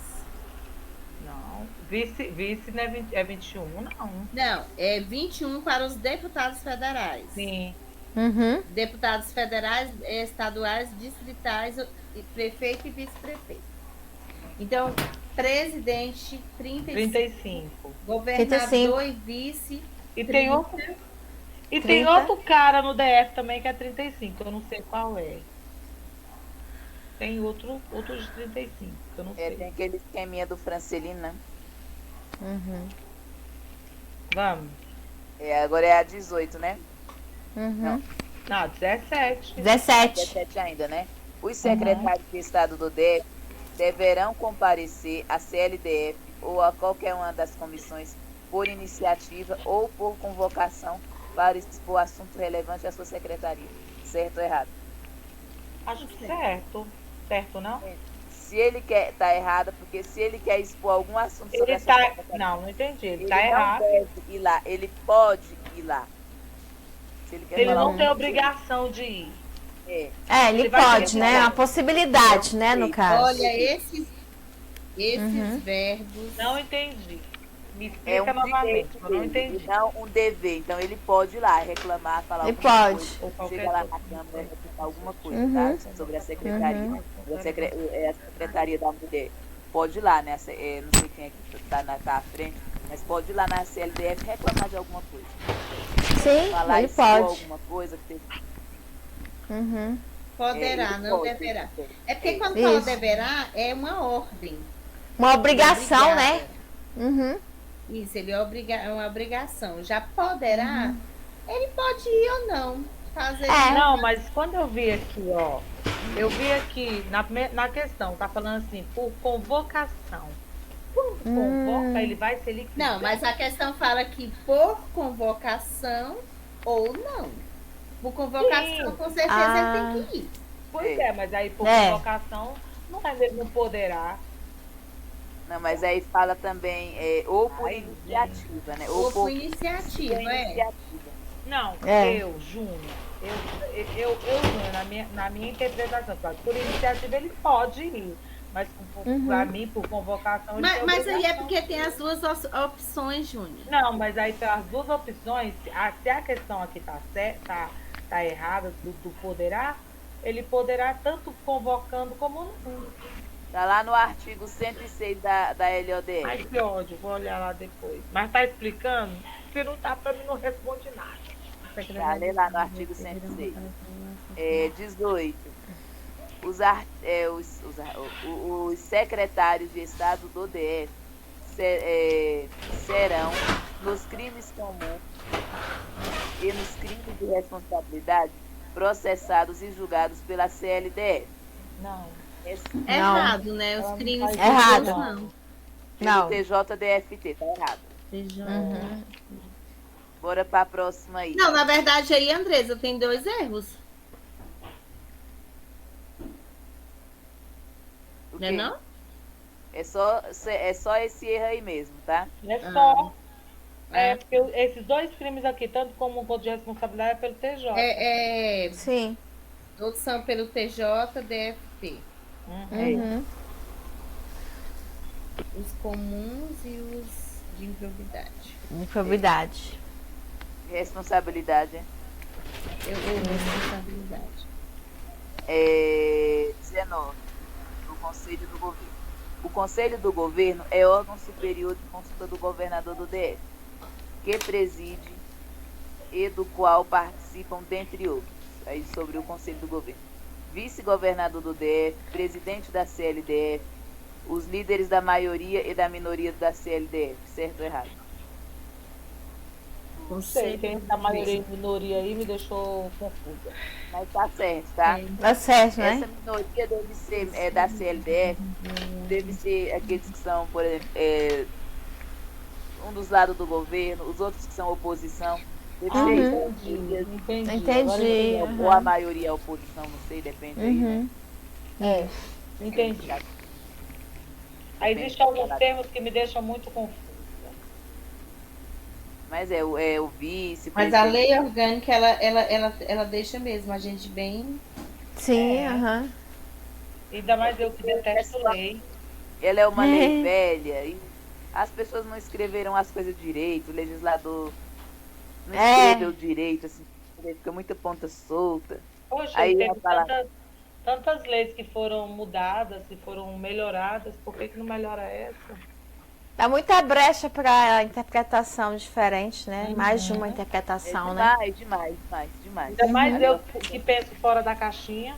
Não. Vice não é, 20, é 21, não. Não, é 21 para os deputados federais. Sim. Uhum. Deputados federais, estaduais, distritais, prefeito e vice-prefeito. Então, presidente, 35. 35. Governador 35. e vice, E tem 30. outro, e tem 30. outro cara no DF também que é 35, eu não sei qual é. Tem outro de 35, que eu não sei. tem aquele esqueminha do Francelino, né? Uhum. Vamos. Agora é a 18, né? Uhum. Não, 17. 17. 17 ainda, né? Os secretários de Estado do DF deverão comparecer à CLDF ou a qualquer uma das comissões por iniciativa ou por convocação para expor assunto relevante à sua secretaria. Certo ou errado? Acho que certo. Certo, não? Se ele quer, tá errado, porque se ele quer expor algum assunto sobre Ele a sua tá. secretaria, Não, não entendi. Ele ele tá não errado. deve ir lá, ele pode ir lá. Se ele quer Ele falar não alguma tem coisa, obrigação de ir. é. Ele Ele vai pode, ter né? que- É uma possibilidade, né, no caso. Olha, esses verbos. Não entendi. Me É explica um novamente, direito eu não dele, entendi. e não um dever. Então ele pode ir lá reclamar, falar Ele alguma pode. coisa, Ou qualquer chega lá coisa. na Câmara e replicar alguma coisa, Uhum. tá? Sobre a secretaria. A Secretaria da Mulher pode ir lá, né? Não sei quem é que tá à frente, mas pode ir lá na CLDF reclamar de alguma coisa. Sim, Falar ele expor pode. alguma coisa que teve. Uhum. Poderá, ele não pode, deverá. ele É porque quando Isso. fala deverá, é uma ordem. Uma obrigação, Obrigada. né? Uhum. Isso, ele é uma obrigação. Já poderá, ele pode ir ou não fazer. Não, mas quando eu vi aqui, ó, eu vi aqui na questão, tá falando assim, por convocação. Quando convoca, ele vai ser ele Não, mas a questão fala que por convocação ou não. Por convocação, Sim. com certeza Ah. ele tem que ir. Pois é, mas aí por É. convocação, ele não poderá. Não, mas aí fala também, ou por Ai, iniciativa, né? Ou por por iniciativa, iniciativa. Não, É. eu, Júnior, Júnior, na minha interpretação, claro, por iniciativa ele pode ir, mas para mim, por convocação, ele tem Mas aí é obrigação. porque tem as duas opções, Júnior. Não, mas aí tem as duas opções, se a questão aqui tá errada, do poderá, ele poderá tanto convocando como não. Tá lá no artigo 106 da LODR. Ai, que ódio, vou olhar lá depois. Mas tá explicando? Se não tá pra mim, não responde nada. Tá, lê lá no artigo 106. 18. Os secretários de Estado do DF serão, nos crimes comuns e nos crimes de responsabilidade, processados e julgados pela CLDF. Não. É Não. errado, né? Os crimes faz Errado. não. Não. TJDFT, tá errado. Uhum. Bora pra próxima aí. Não, na verdade aí, Andresa, tem 2 erros. O Né quê? não? É só esse erro aí mesmo, tá? É só. É, porque esses dois crimes aqui, tanto como quanto de responsabilidade, é pelo TJ. Sim. Todos são pelo TJ, DFT. Uhum. Os comuns e os de improbidade. Improbidade. Responsabilidade. Responsabilidade. 19. Do Conselho do Governo. O Conselho do Governo é órgão superior de consulta do governador do DF, que preside e do qual participam, dentre outros, aí sobre o Conselho do Governo, vice-governador do DF, presidente da CLDF, os líderes da maioria e da minoria da CLDF, certo ou errado? Não sei, quem da maioria e minoria aí me deixou confusa. Mas tá certo, tá? Tá certo, né? Essa minoria deve ser da CLDF, deve ser aqueles que são, por exemplo, um dos lados do governo, os outros que são oposição. Deve ser Entendi. ou a maioria é oposição, não sei, depende aí, né? Entendi. Aí existem alguns termos que me deixam muito confusa. Mas é o vice. Mas a lei orgânica, ela deixa mesmo a gente bem. Sim, Ainda mais eu que detesto lei. Ela é uma lei velha e as pessoas não escreveram as coisas direito, o legislador não escreveu direito, assim, fica muita ponta solta. Poxa, aí teve tantas leis que foram mudadas e foram melhoradas, por que não melhora essa? Dá muita brecha para interpretação diferente, né? Mais de uma interpretação, né? Demais. Ainda mais eu que penso fora da caixinha.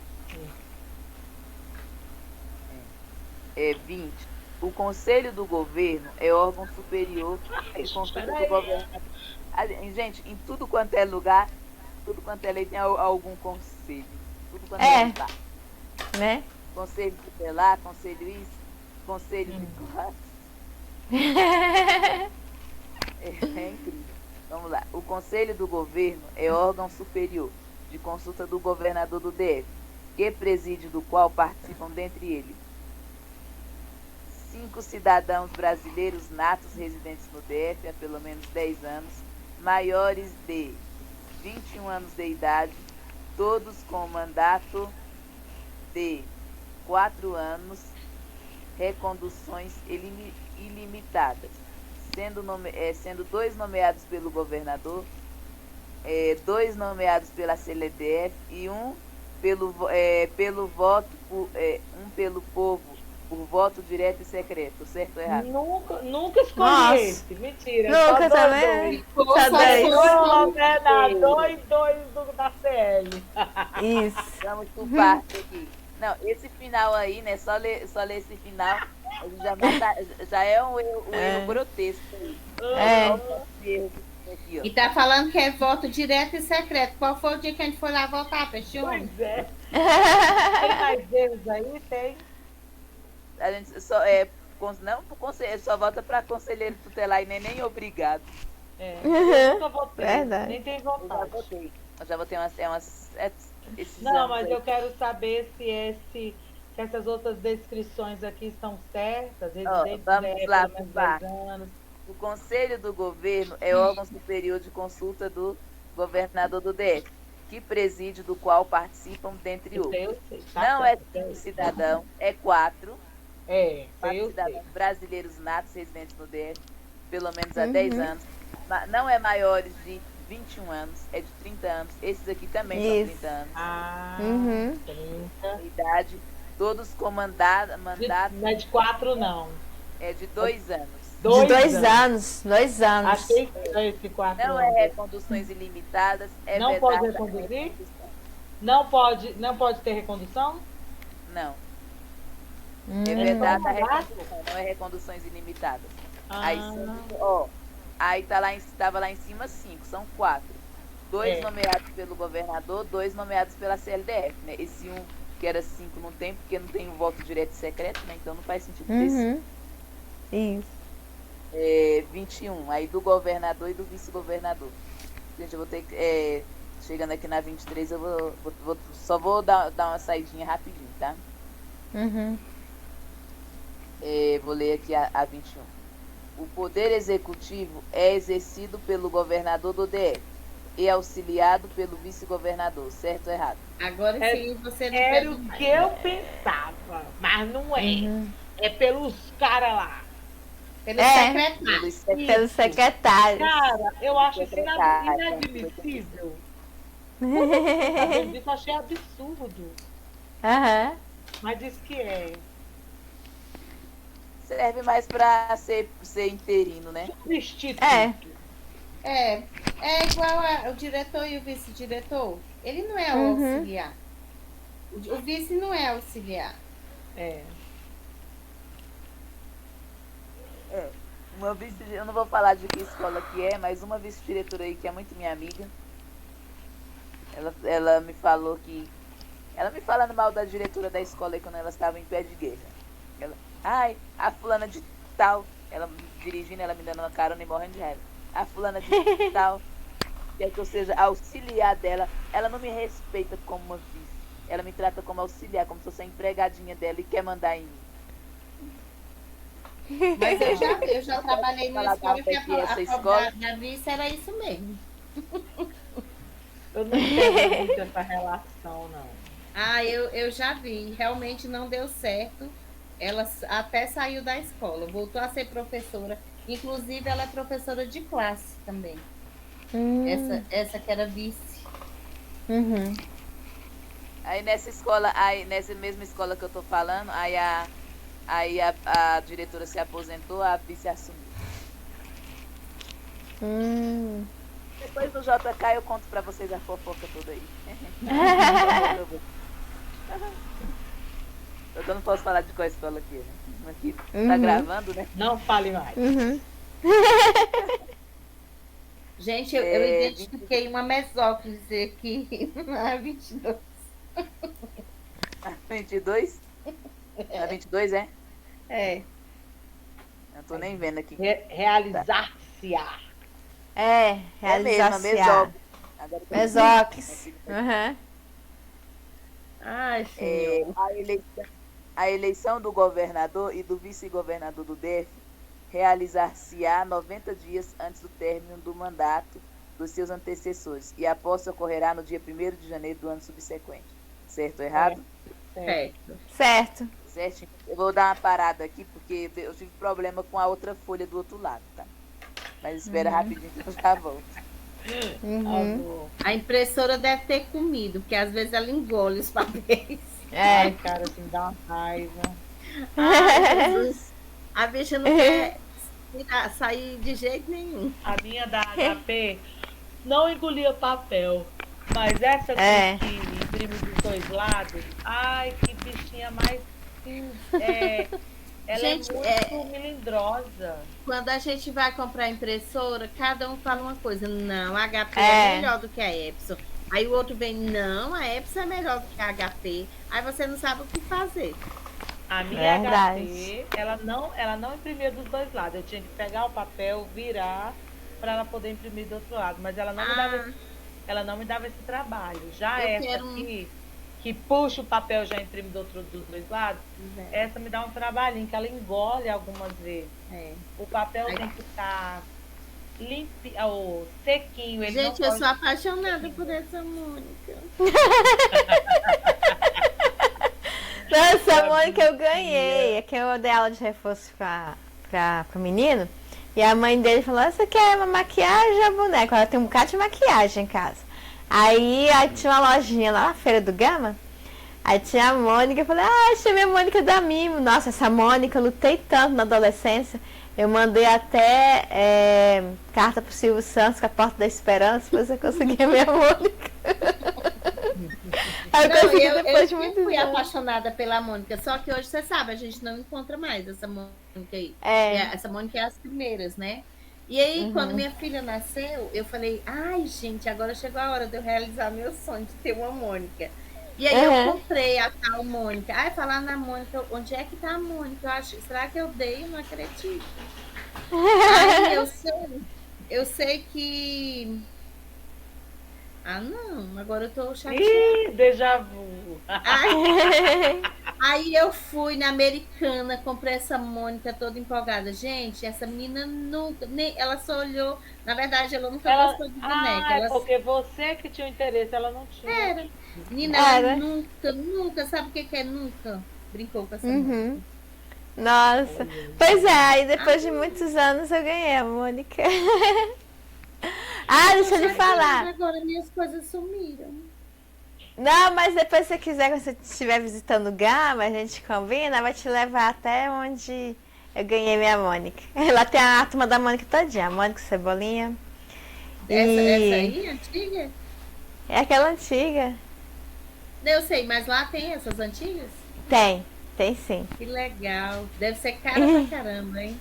20. O Conselho do Governo é órgão superior de consulta do governador. Gente, em tudo quanto é lugar, tudo quanto é lei tem algum conselho. Tudo quanto é lugar. Né? Conselho tutelar, conselho isso, conselho de classe. É incrível. Vamos lá. O Conselho do Governo é órgão superior de consulta do governador do DF, que preside do qual participam, dentre eles, 5 cidadãos brasileiros natos residentes no DF há pelo menos 10 anos, maiores de 21 anos de idade, todos com mandato de 4 anos, reconduções ilimitadas, sendo 2 nomeados pelo governador, 2 nomeados pela CLDF e 1 pelo voto, 1 pelo povo, por voto direto e secreto, certo ou errado? Nunca escolhi esse, mentira. Nunca também. Só 2 governador e 2 da CL. Isso. Vamos por parte aqui. Não, esse final aí, né? Só ler esse final, a gente já é um erro grotesco. Aqui, e tá falando que é voto direto e secreto. Qual foi o dia que a gente foi lá votar, Peixinho? Pois é. Tem mais erros aí? Tem. A gente só vota para conselheiro tutelar e nem obrigado. Eu nunca votei. Verdade. Nem tem vontade. Eu já votei umas não, mas eu quero saber se essas outras descrições aqui estão certas. Vamos lá, o Conselho do Governo é órgão superior de consulta do governador do DF, que preside do qual participam, dentre outros. Não é 5 cidadão, é 4. 4 cidadãos brasileiros natos residentes no DF, pelo menos há 10 anos. Não é maiores de 21 anos, é de 30 anos. Esses aqui também são 30 anos. 30. Idade, todos com mandato. Não é de 4, não. É de 2 anos. De 2 anos. 2 anos. Achei esse 4 não anos. Não é reconduções ilimitadas. Não pode reconduzir? Não pode ter recondução? Não. É vedada a recondução, não é reconduções ilimitadas. Aí estava lá em cima 5, são 4. 2 nomeados pelo governador, 2 nomeados pela CLDF, né? Esse 1 que era 5 não tem, porque não tem um voto direto e secreto, né? Então não faz sentido ter esse. Isso. 21, aí do governador e do vice-governador. Gente, eu vou ter que... chegando aqui na 23, eu só vou dar uma saidinha rapidinho, tá? Vou ler aqui a 21. O poder executivo é exercido pelo governador do DF e auxiliado pelo vice-governador, certo ou errado? Agora sim você não Era pede o mais. que eu pensava, mas não é. É pelos caras lá. Pelo É. secretário. Pelos secretários. Cara, eu acho isso Secretário. inadmissível. Sabendo disso, eu achei absurdo. Aham. Mas diz que é. Serve mais para ser interino, né? Substituto. É igual o diretor e o vice-diretor. Ele não é o auxiliar. O vice não é auxiliar. É. Uma vice, eu não vou falar de que escola que é, mas uma vice-diretora aí que é muito minha amiga. Ela me falou que. Ela me falando mal da diretora da escola aí quando ela estava em pé de guerra. Ela, ai, a fulana de tal. Ela dirigindo, ela me dando uma carona e morrendo de raiva. A fulana de tal. Quer que eu seja auxiliar dela. Ela não me respeita como uma vice. Ela me trata como auxiliar, como se eu fosse a empregadinha dela e quer mandar em mim. Mas eu já trabalhei numa escola que essa a escola- da vice era isso mesmo. Eu não entendo muito essa relação, não. Ah, eu já vi. Realmente não deu certo. Ela até saiu da escola, voltou a ser professora. Inclusive, ela é professora de classe também. Essa que era vice. Uhum. Aí nessa escola, aí nessa mesma escola que eu tô falando, aí a diretora se aposentou, a vice assumiu. Depois do JK eu conto pra vocês a fofoca toda aí. Eu não posso falar de qual escola aqui, né? Aqui tá gravando, né? Não fale mais. Gente, eu identifiquei uma mesóclise aqui na 22. A 22? A 22, é? É. Não tô nem vendo aqui. Realizar-se-á. É, É mesmo, a realização. mesóclise. Agora eu tô- Mesóclise. Uhum. Ai, senhor. A eleição do governador e do vice-governador do DF realizar-se-á 90 dias antes do término do mandato dos seus antecessores e a posse ocorrerá no dia 1º de janeiro do ano subsequente. Certo ou errado? Certo. Certo. Certo? Eu vou dar uma parada aqui porque eu tive problema com a outra folha do outro lado, tá? Mas espera rapidinho que eu já volto. Amor. A impressora deve ter comido, porque às vezes ela engole os papéis. Ai, É. cara, assim, dá uma raiva. Ai, Jesus. A bicha não quer sair de jeito nenhum. A minha da HP não engolia papel. Mas essa aqui É. que imprime dos dois lados, ai, que bichinha mais. Ela Gente, é muito melindrosa. Quando a gente vai comprar impressora, cada um fala uma coisa. Não, a HP É. é melhor do que a Epson. Aí o outro vem, não, a Epson é melhor do que a HP. Aí você não sabe o que fazer. A minha Verdade. HP, ela não imprimia dos dois lados. Eu tinha que pegar o papel, virar, para ela poder imprimir do outro lado. Mas ela não me dava esse trabalho. Já Eu essa quero aqui, que puxa o papel e já imprime dos dois lados, É. essa me dá um trabalhinho, que ela engole algumas vezes. É. O papel Aí- tem que estar limpo, ou sequinho. Ele Gente, não eu pode... sou apaixonada por essa Mônica. Nossa, a Mônica eu ganhei. É que eu dei aula de reforço pra menino. E a mãe dele falou: você quer uma maquiagem ou boneco? Ela tem um bocado de maquiagem em casa. Aí tinha uma lojinha lá na Feira do Gama. Aí tinha a Mônica. Eu falei: chamei a Mônica da Mimo. Nossa, essa Mônica, eu lutei tanto na adolescência. Eu mandei até carta pro Silvio Santos com a Porta da Esperança. Depois eu consegui a minha Mônica. Aí eu Não, consegui eu depois de sempre muitos fui anos. apaixonada pela Mônica. Só que hoje, você sabe, a gente não encontra mais essa Mônica aí. É. Essa Mônica é as primeiras, né? E aí, quando minha filha nasceu, eu falei, ai, gente, agora chegou a hora de eu realizar meu sonho de ter uma Mônica. E aí eu comprei a tal Mônica. Ai, falar na Mônica, onde é que tá a Mônica? Eu acho, será que eu dei? Eu não acredito. Aí eu sei que... Ah, não, agora eu tô chateada. Ih, déjà vu. Aí eu fui na Americana, comprei essa Mônica toda empolgada. Gente, essa menina nunca, nem, ela só olhou, na verdade ela nunca gostou de boneca. É Ela porque você que tinha o interesse, ela não tinha. era. Menina, ela Era. nunca, sabe o que é nunca? Brincou com essa Uhum. Mônica. Nossa. Pois é, aí depois de muitos anos eu ganhei a Mônica. Ah, deixa eu lhe falar. Agora minhas coisas sumiram. Não, mas depois se você quiser, quando você estiver visitando o Gama, a gente combina, vai te levar até onde eu ganhei minha Mônica. Lá tem a turma da Mônica todinha, a Mônica Cebolinha. Essa E aí, antiga? é aquela antiga. Eu sei, mas lá tem essas antigas? Tem sim. Que legal. Deve ser cara pra caramba, hein?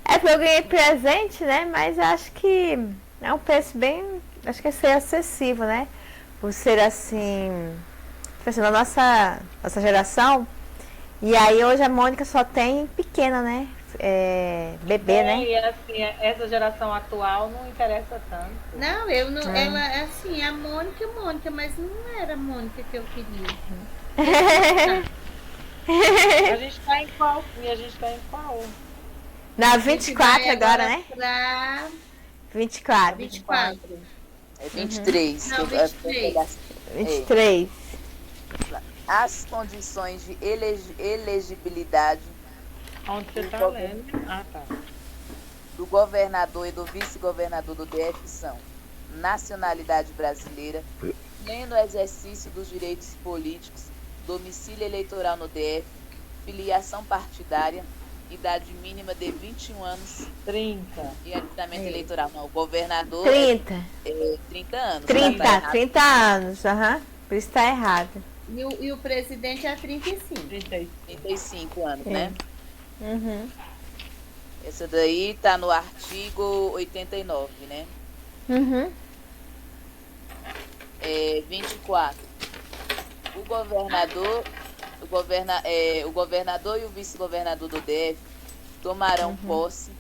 É porque eu ganhei presente, né? Mas eu acho que é um preço bem. Acho que é ser acessível, né? Por ser assim. Tipo assim, na nossa geração. E aí hoje a Mônica só tem pequena, né? Bebê, né? E assim, essa geração atual não interessa tanto. Não, eu não. Ela é assim, a Mônica, mas não era a Mônica que eu queria. A gente tá em qual? E a gente tá em qual? Na A gente 24 vai agora, né? Pra 24. 24. É 23. Não, que eu- 23. 23. As condições de elegibilidade Onde você tá lendo? Ah, tá. do governador e do vice-governador do DF são nacionalidade brasileira, pleno exercício dos direitos políticos, domicílio eleitoral no DF, filiação partidária, idade mínima de 21 anos 30. e alistamento eleitoral. Não, o governador 30. 30 anos. 30, Tá errado. 30 anos, aham. Por isso tá errado. E o presidente é 35. 36. 35 anos, né? Uhum. Essa daí tá no artigo 89, né? Uhum. 24. O governador e o vice-governador do DF tomarão posse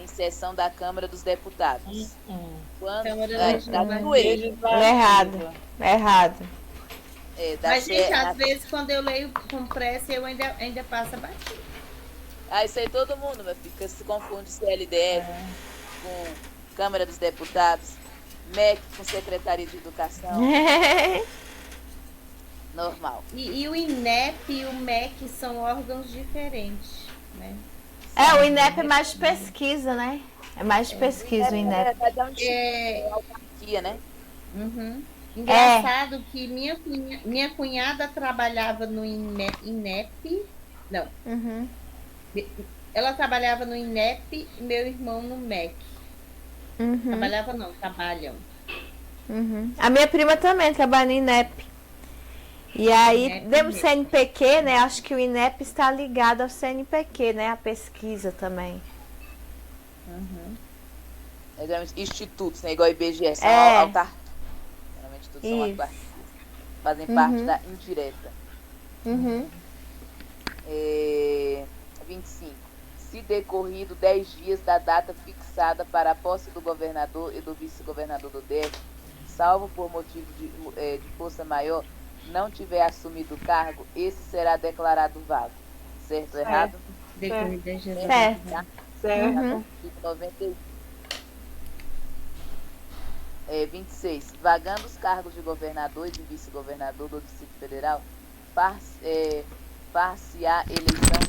em sessão da Câmara dos Deputados. Quando Câmara da Legislativa. zoeira, Errado. da Mas, gente, na- às vezes quando eu leio com pressa, eu ainda passo batido. isso aí todo mundo, meu filho, se confunde CLDF com Câmara dos Deputados, MEC com Secretaria de Educação, normal. E o INEP e o MEC são órgãos diferentes, né? O INEP é mais de pesquisa, né? É mais de pesquisa o Na INEP. verdade, é um instituto, uma autarquia, né? Uhum. Engraçado que minha cunhada trabalhava no INEP. Não, Uhum. ela trabalhava no INEP e meu irmão no MEC. Uhum. Trabalhava não, trabalham. Uhum. A minha prima também trabalha no INEP. E aí, INEP dentro do mesmo. CNPq, né? Acho que o INEP está ligado ao CNPq, né? A pesquisa também. Uhum. Institutos, né? Igual IBGE, são É. autarquias. Geralmente todos são Isso. autarquias. Fazem parte da indireta. Uhum. 25. Se decorrido 10 dias da data fixada para a posse do governador e do vice-governador do DF, salvo por motivo de força maior, não tiver assumido o cargo, esse será declarado vago. Certo ou errado? Decorrida de Certo. Tá? Certo. Uhum. Artigo 91. 26. Vagando os cargos de governador e de vice-governador do Distrito Federal, far-se-á eleição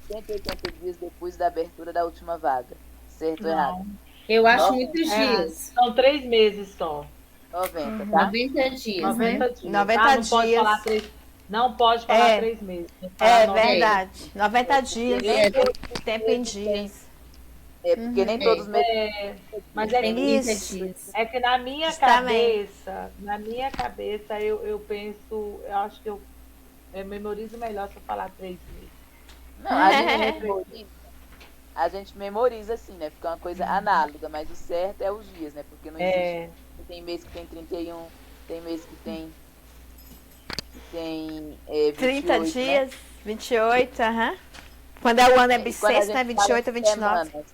180 dias depois da abertura da última vaga. Certo ou errado? Eu acho Não, muitos dias. São 3 meses só. 90, tá? 90 dias, né? 90 dias. 90 Não pode dias. falar 3. Não pode falar É. 3 meses. Tem que falar 90. Verdade. 90 dias. Tempo em dias. Porque nem todos mesmo. Mas Tem 30 Isso. dias. é que na minha Justamente. cabeça, eu penso, eu acho que eu memorizo melhor se eu falar 3 meses. Não, a gente memoriza assim, né? Fica uma coisa análoga, mas o certo é os dias, né? Porque não existe. Tem mês que tem 31, tem mês que tem 30 28, dias, né? 28, aham. Quando é o ano é E quando a bissexto, gente né? 28 a fala 29. semanas,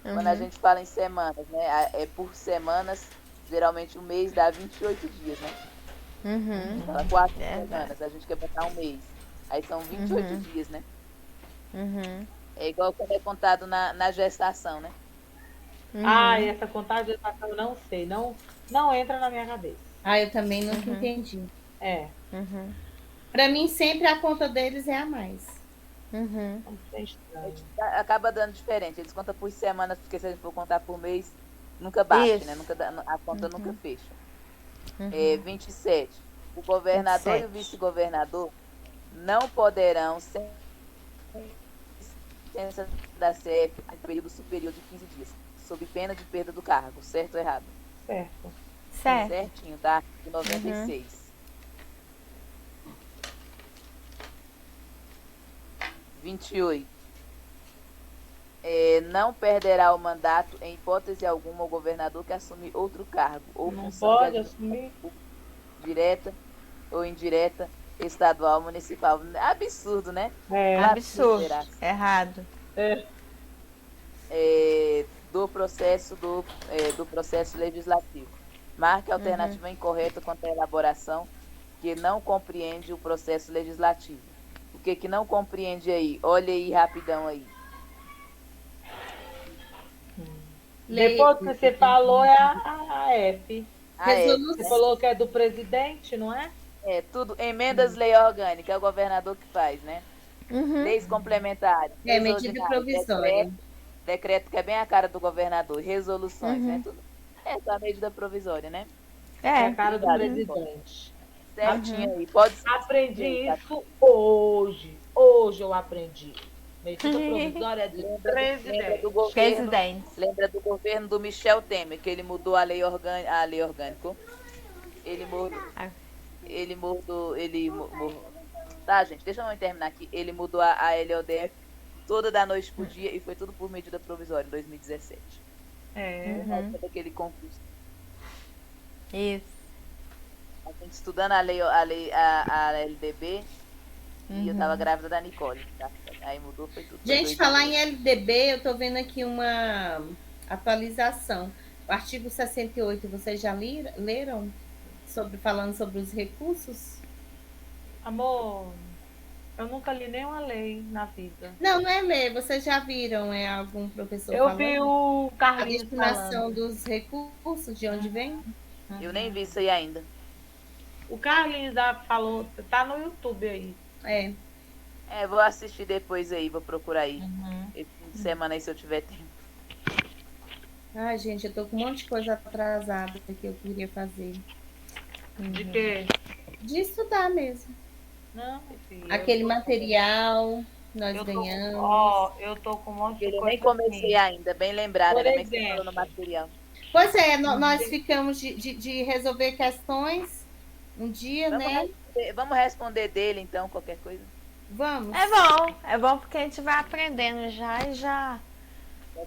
Quando a gente fala em semanas, né? É por semanas, geralmente o mês dá 28 dias, né? Uhum. Fala 4 Verdade. semanas, a gente quer botar um mês. Aí são 28 dias, né? Uhum. É igual quando é contado na gestação, né? Ah, essa contagem de gestação eu não sei. Não entra na minha cabeça. Ah, eu também nunca entendi. É. Uhum. Para mim, sempre a conta deles é a mais. Uhum. É estranho. Acaba dando diferente. Eles contam por semanas, porque se a gente for contar por mês, nunca bate, Isso. né? A conta nunca fecha. 27. O governador 27. e o vice-governador não poderão, sem licença da CF, em período superior de 15 dias, sob pena de perda do cargo. Certo ou errado? Certo. Certo. Certinho, tá? De 96. 28. Não perderá o mandato em hipótese alguma o governador que assumir outro cargo ou Não função pode de assumir. direta ou indireta, estadual, municipal. Absurdo, né? É. Absurdo. Será? Errado. Do processo legislativo. Marque a alternativa incorreta quanto à elaboração que não compreende o processo legislativo. O que não compreende aí? Olha aí rapidão aí. Depois que você falou é a F. Você falou que é do presidente, não é? Tudo. Emendas, lei orgânica, é o governador que faz, né? Leis complementares. Medida provisória. Decreto que é bem a cara do governador. Resoluções, né? Tudo. Essa é a medida provisória, né? É a cara do presidente. Certinho aí. Pode ser. Aprendi isso hoje. Hoje eu aprendi. Medida provisória de presidente. Lembra do governo do Michel Temer, que ele mudou a lei orgânica. Tá, gente, deixa eu terminar aqui. Ele mudou a LODF toda da noite pro dia e foi tudo por medida provisória em 2017. Daquele concurso. Isso. A gente estudando a LDB e eu tava grávida da Nicole. Tá? Aí mudou, foi tudo. Gente, falar em LDB, eu tô vendo aqui uma atualização. O artigo 68, vocês já leram? Falando sobre os recursos? Amor, eu nunca li nenhuma lei na vida. Não é ler, vocês já viram algum professor eu falando? Vi o Carlinhos a destinação dos recursos, de onde vem? Eu nem vi isso aí ainda. O Carlinhos já falou, tá no YouTube aí. Vou assistir depois aí, vou procurar aí. Esse fim de semana aí, se eu tiver tempo. Ai, gente, eu tô com um monte de coisa atrasada que eu queria fazer. De quê? De estudar mesmo. Não, filha, aquele material nós ganhamos. Eu tô com um monte de coisa. Eu nem comecei ainda, bem lembrado. Por exemplo, que falou no material. Pois é, nós ficamos de resolver questões um dia, Vamos responder dele, então, qualquer coisa. Vamos. É bom porque a gente vai aprendendo já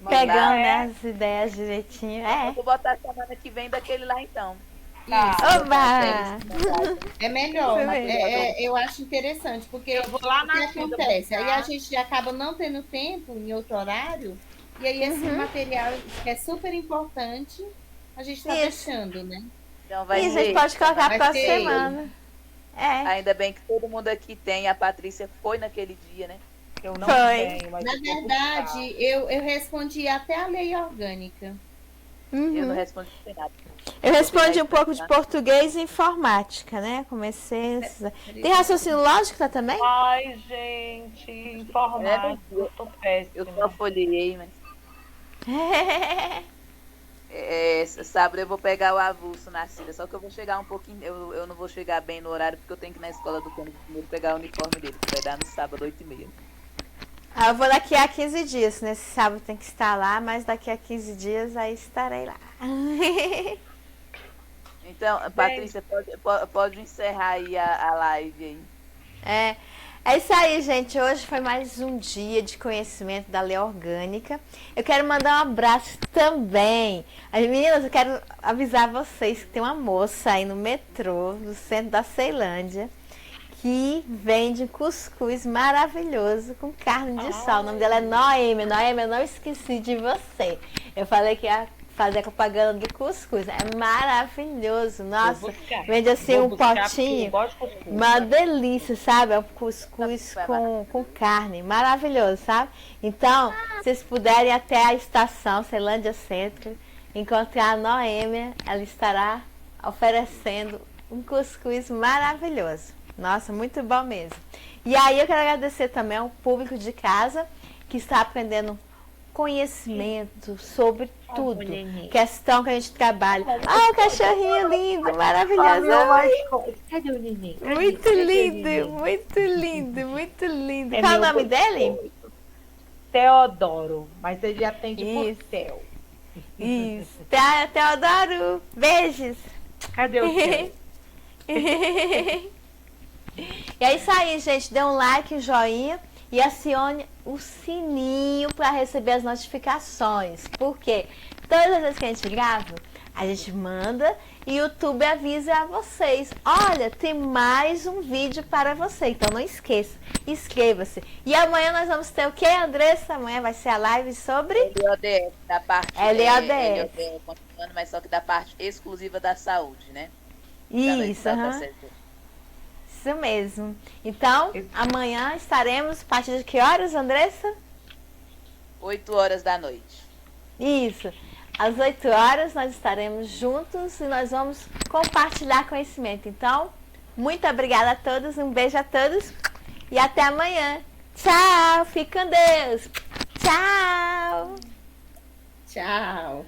pegando as ideias direitinho. Eu vou botar semana que vem daquele lá, então. Oba! É melhor. Eu acho interessante, porque eu vou lá na o que acontece? Aí a gente acaba não tendo tempo em outro horário, e aí esse material que é super importante, a gente está deixando, né? Então a gente pode colocar para a semana. Ainda bem que todo mundo aqui tem. A Patrícia foi naquele dia, né? Eu não tenho, mas na verdade, eu respondi até a lei orgânica. Eu não respondi nada. Eu respondi um pouco de português e informática, né? Comecei. Tem raciocínio lógico lá também? Ai, gente, informática, eu tô péssima. Eu só folhei, mas. Sábado eu vou pegar o avulso na Cida, só que eu vou chegar um pouquinho. Eu não vou chegar bem no horário, porque eu tenho que ir na escola do Cânico primeiro pegar o uniforme dele, que vai dar no sábado, 8h30. Eu vou daqui a 15 dias. Nesse sábado tem que estar lá, mas daqui a 15 dias aí estarei lá. Então, Patrícia, pode encerrar aí a live aí. É isso aí, gente. Hoje foi mais um dia de conhecimento da lei orgânica. Eu quero mandar um abraço também. As meninas, eu quero avisar vocês que tem uma moça aí no metrô, no centro da Ceilândia, que vende cuscuz maravilhoso com carne de sol. O nome dela é Noêmia. Noêmia, eu não esqueci de você. Eu falei que ia fazer a propaganda do cuscuz. É maravilhoso. Nossa, vende assim um potinho. Uma delícia, sabe? É um cuscuz com carne. Maravilhoso, sabe? Então, se vocês puderem ir até a estação Ceilândia Centro, encontrar a Noêmia, ela estará oferecendo um cuscuz maravilhoso. Nossa, muito bom mesmo. E aí eu quero agradecer também ao público de casa que está aprendendo conhecimento sobre tudo. Questão que a gente trabalha. Ah, o cachorrinho lindo, maravilhoso. Cadê o neném? Muito lindo, muito lindo, muito lindo. Qual é o nome dele? Teodoro, mas ele atende por Theo. Isso. Teodoro, beijos. Cadê o Theo? E é isso aí, gente. Dê um like, um joinha e acione o sininho para receber as notificações. Porque todas as vezes que a gente grava, a gente manda e o YouTube avisa a vocês. Olha, tem mais um vídeo para você. Então não esqueça, inscreva-se. E amanhã nós vamos ter o que, Andressa? Amanhã vai ser a live sobre LODF, da parte LODF. continuando, mas só que da parte exclusiva da saúde, né? Isso, isso mesmo. Então, amanhã estaremos, a partir de que horas, Andressa? 8 horas da noite. Isso. Às 8 horas nós estaremos juntos e nós vamos compartilhar conhecimento. Então, muito obrigada a todos, um beijo a todos e até amanhã. Tchau, fique com Deus. Tchau. Tchau.